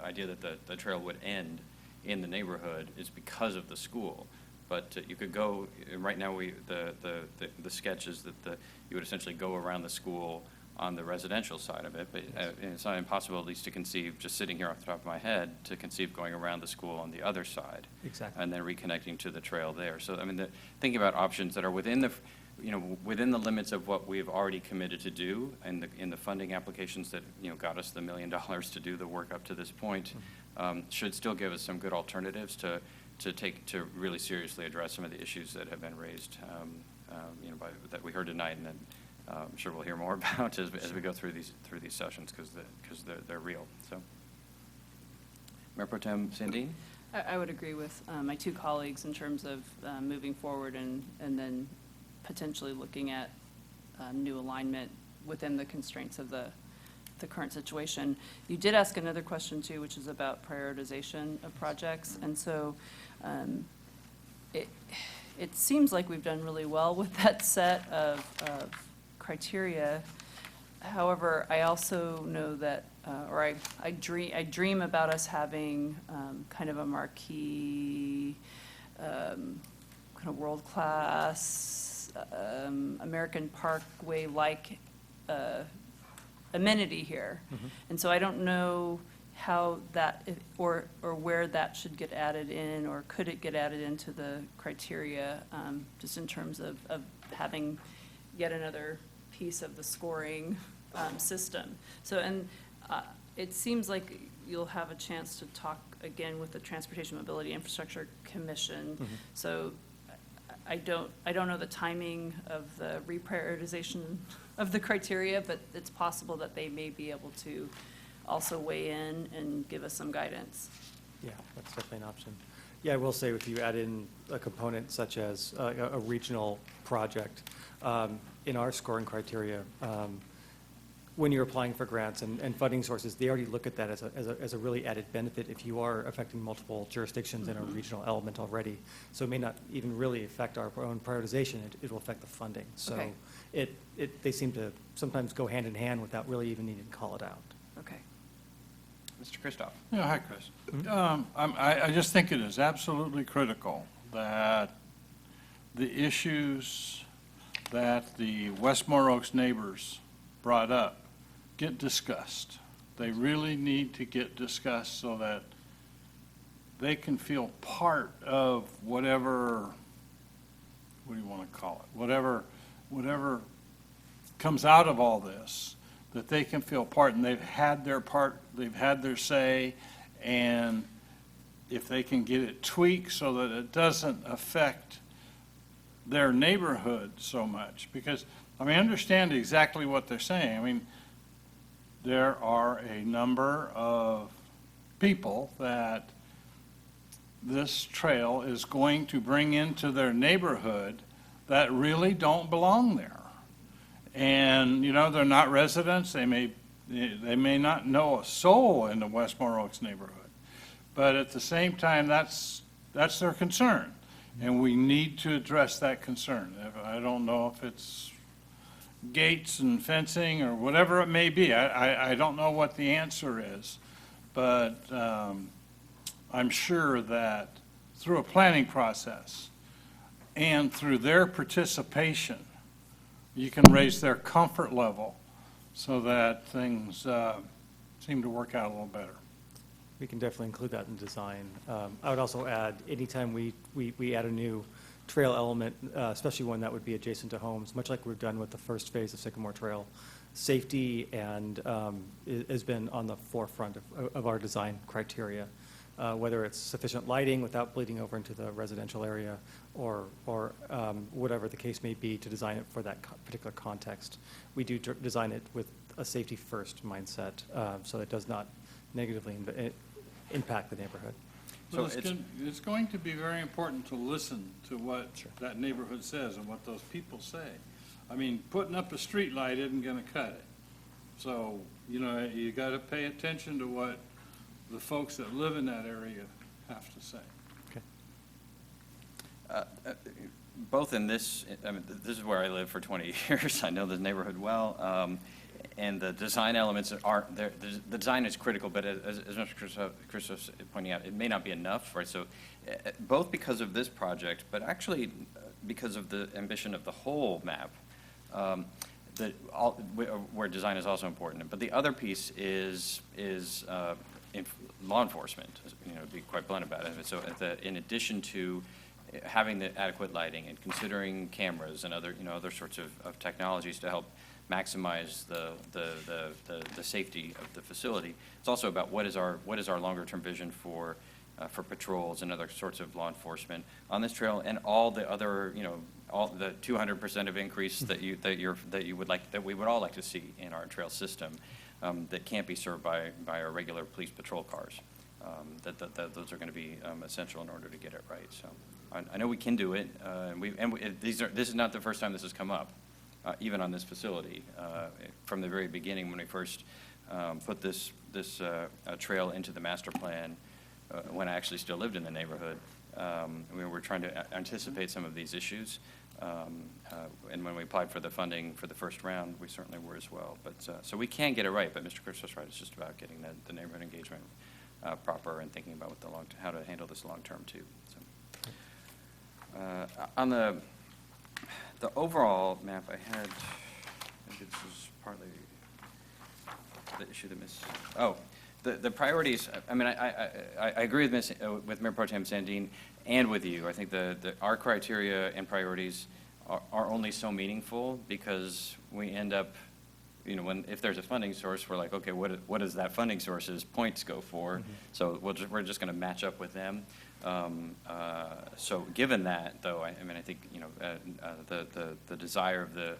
idea that the trail would end in the neighborhood is because of the school. But you could go, right now the sketch is that you would essentially go around the school on the residential side of it, but it's not impossible, at least to conceive, just sitting here off the top of my head, to conceive going around the school on the other side. Exactly. And then reconnecting to the trail there. So, I mean, thinking about options that are within the limits of what we've already committed to do in the funding applications that, got us the $1 million to do the work up to this point, should still give us some good alternatives to really seriously address some of the issues that have been raised, that we heard tonight, and that I'm sure we'll hear more about as we go through these sessions, because they're real. So, Mayor Pro Tem Sandine? I would agree with my two colleagues in terms of moving forward and then potentially looking at new alignment within the constraints of the current situation. You did ask another question too, which is about prioritization of projects. And so it seems like we've done really well with that set of criteria. However, I also know that, or I dream about us having kind of a marquee, kind of world-class, American Parkway-like amenity here. And so I don't know how that, or where that should get added in, or could it get added into the criteria, just in terms of having yet another piece of the scoring system. So, and it seems like you'll have a chance to talk again with the Transportation Mobility Infrastructure Commission. So I don't know the timing of the reprioritization of the criteria, but it's possible that they may be able to also weigh in and give us some guidance. Yeah, that's definitely an option. Yeah, I will say, if you add in a component such as a regional project, in our scoring criteria, when you're applying for grants and funding sources, they already look at that as a really added benefit if you are affecting multiple jurisdictions in a regional element already. So it may not even really affect our own prioritization, it will affect the funding. So Okay. they seem to sometimes go hand in hand without really even needing to call it out. Okay. Mr. Christoph? Yeah, hi, Chris. I just think it is absolutely critical that the issues that the Westmore Oaks neighbors brought up get discussed. They really need to get discussed so that they can feel part of whatever, what do you want to call it? Whatever comes out of all this, that they can feel part, and they've had their part, they've had their say, and if they can get it tweaked so that it doesn't affect their neighborhood so much. Because, I mean, I understand exactly what they're saying. I mean, there are a number of people that this trail is going to bring into their neighborhood that really don't belong there. And, they're not residents. They may not know a soul in the Westmore Oaks neighborhood. But at the same time, that's their concern, and we need to address that concern. I don't know if it's gates and fencing or whatever it may be. I don't know what the answer is, but I'm sure that through a planning process and through their participation, you can raise their comfort level so that things seem to work out a little better. We can definitely include that in design. I would also add, anytime we add a new trail element, especially one that would be adjacent to homes, much like we've done with the first phase of Sycamore Trail, safety and has been on the forefront of our design criteria, whether it's sufficient lighting without bleeding over into the residential area or whatever the case may be to design it for that particular context. We do design it with a safety-first mindset, so it does not negatively impact the neighborhood. So it's going to be very important to listen to what that neighborhood says and what those people say. I mean, putting up a street light isn't going to cut it. So, you got to pay attention to what the folks that live in that area have to say. Both in this, I mean, this is where I lived for 20 years. I know the neighborhood well. And the design elements aren't there. The design is critical, but as Mr. Christos is pointing out, it may not be enough, right? So both because of this project, but actually because of the ambition of the whole map, where design is also important. But the other piece is law enforcement, to be quite blunt about it. So in addition to having the adequate lighting and considering cameras and other sorts of technologies to help maximize the safety of the facility. It's also about what is our longer-term vision for patrols and other sorts of law enforcement on this trail, and all the other, all the 200% of increase that we would all like to see in our trail system, that can't be served by our regular police patrol cars. Those are going to be essential in order to get it right. So I know we can do it, this is not the first time this has come up. Even on this facility, from the very beginning when we first put this trail into the master plan, when I actually still lived in the neighborhood, we were trying to anticipate some of these issues. And when we applied for the funding for the first round, we certainly were as well. But so we can get it right, but Mr. Christos is right. It's just about getting the neighborhood engagement proper and thinking about what how to handle this long term too. So, on the overall map I had, I think this is partly the issue that the priorities, I mean, I agree with Mayor Pro Tem Sandin and with you. I think our criteria and priorities are only so meaningful because we end up, if there's a funding source, we're like, okay, what does that funding source's points go for? Mm-hmm. So we're just going to match up with them. So given that, though, I think the desire of the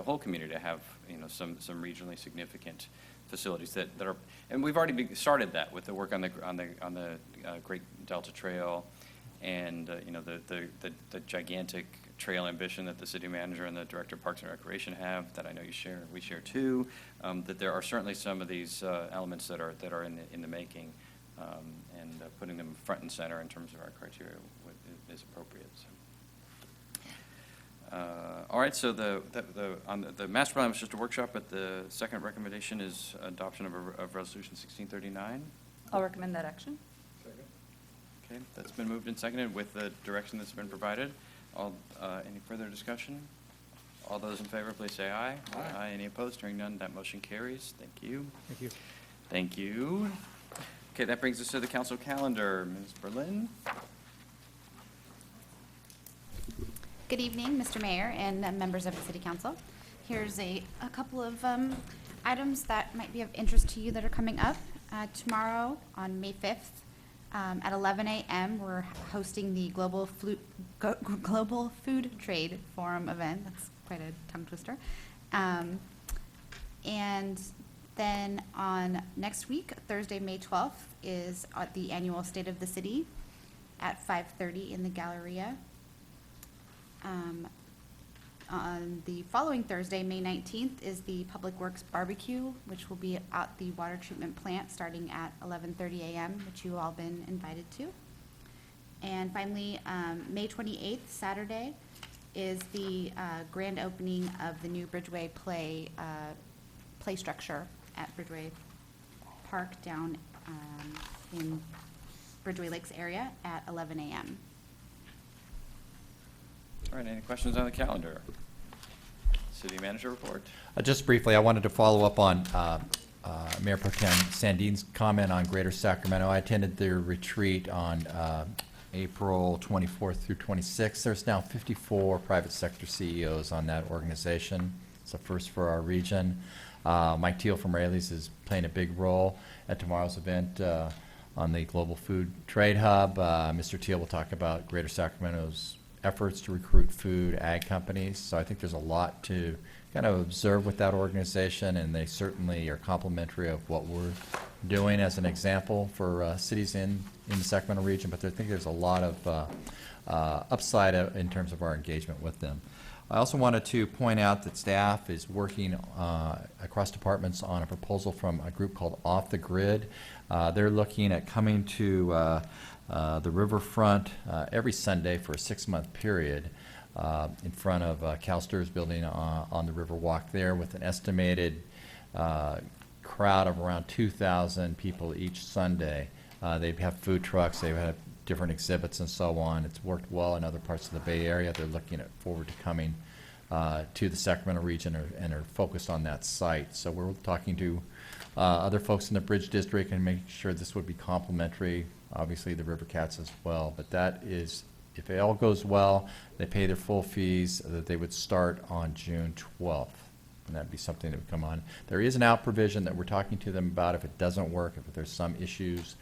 whole community to have some regionally significant facilities that are, and we've already started that with the work on the Great Delta Trail, and the gigantic trail ambition that the city manager and the director of Parks and Recreation have, that I know we share too. That there are certainly some of these elements that are in the making. And putting them front and center in terms of our criteria is appropriate. So. All right, so the master plan was just a workshop, but the second recommendation is adoption of Resolution 1639. I'll recommend that action. Second. Okay, that's been moved and seconded with the direction that's been provided. Any further discussion? All those in favor, please say aye. Aye. Any opposed? Hearing none, that motion carries. Thank you. Thank you. Thank you. Okay, that brings us to the council calendar. Ms. Berlin? Good evening, Mr. Mayor and members of the City Council. Here's a couple of items that might be of interest to you that are coming up. Tomorrow, on May 5th, at 11 a.m., we're hosting the Global Food Trade Forum event. That's quite a tongue twister. And then on next week, Thursday, May 12th, is the annual State of the City at 5:30 in the Galleria. On the following Thursday, May 19th, is the Public Works Barbecue, which will be at the water treatment plant starting at 11:30 a.m., which you all been invited to. And finally, May 28th, Saturday, is the grand opening of the new Bridgeway play structure at Bridgeway Park down in Bridgeway Lakes area at 11 a.m. All right, any questions on the calendar? City manager report? Just briefly, I wanted to follow up on Mayor Pro Tem Sandine's comment on Greater Sacramento. I attended their retreat on April 24th through 26th. There's now 54 private sector CEOs on that organization. It's a first for our region. Mike Teal from Raley's is playing a big role at tomorrow's event on the Global Food Trade Hub. Mr. Teal will talk about Greater Sacramento's efforts to recruit food ag companies. So I think there's a lot to kind of observe with that organization, and they certainly are complimentary of what we're doing as an example for cities in the Sacramento region. But I think there's a lot of upside in terms of our engagement with them. I also wanted to point out that staff is working across departments on a proposal from a group called Off the Grid. They're looking at coming to the riverfront every Sunday for a 6-month period in front of CalSTRS building on the Riverwalk there, with an estimated crowd of around 2,000 people each Sunday. They have food trucks, they have different exhibits and so on. It's worked well in other parts of the Bay Area. They're looking forward to coming to the Sacramento region and are focused on that site. So we're talking to other folks in the Bridge District and making sure this would be complementary, obviously the River Cats as well. But that is, if it all goes well, they pay their full fees, that they would start on June 12th. And that'd be something that would come on. There is an out provision that we're talking to them about if it doesn't work, if there's some issues.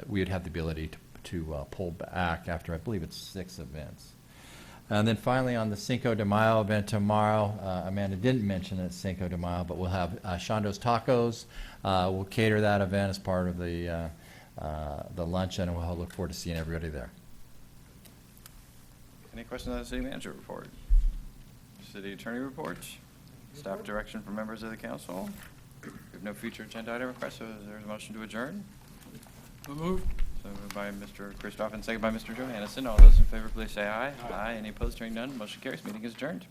We would have the ability to pull back after, I believe it's 6 events. And then finally, on the Cinco de Mayo event tomorrow, Amanda didn't mention it's Cinco de Mayo, but we'll have Shando's Tacos. We'll cater that event as part of the luncheon, and we'll look forward to seeing everybody there. Any questions on the city manager report? City attorney report? Staff direction from members of the council? We have no future agenda item requests, so is there a motion to adjourn? So moved. So moved by Mr. Christoph and second by Mr. Johannesson. All those in favor, please say aye. Aye. Any opposed, hearing none, motion carries. Meeting is adjourned.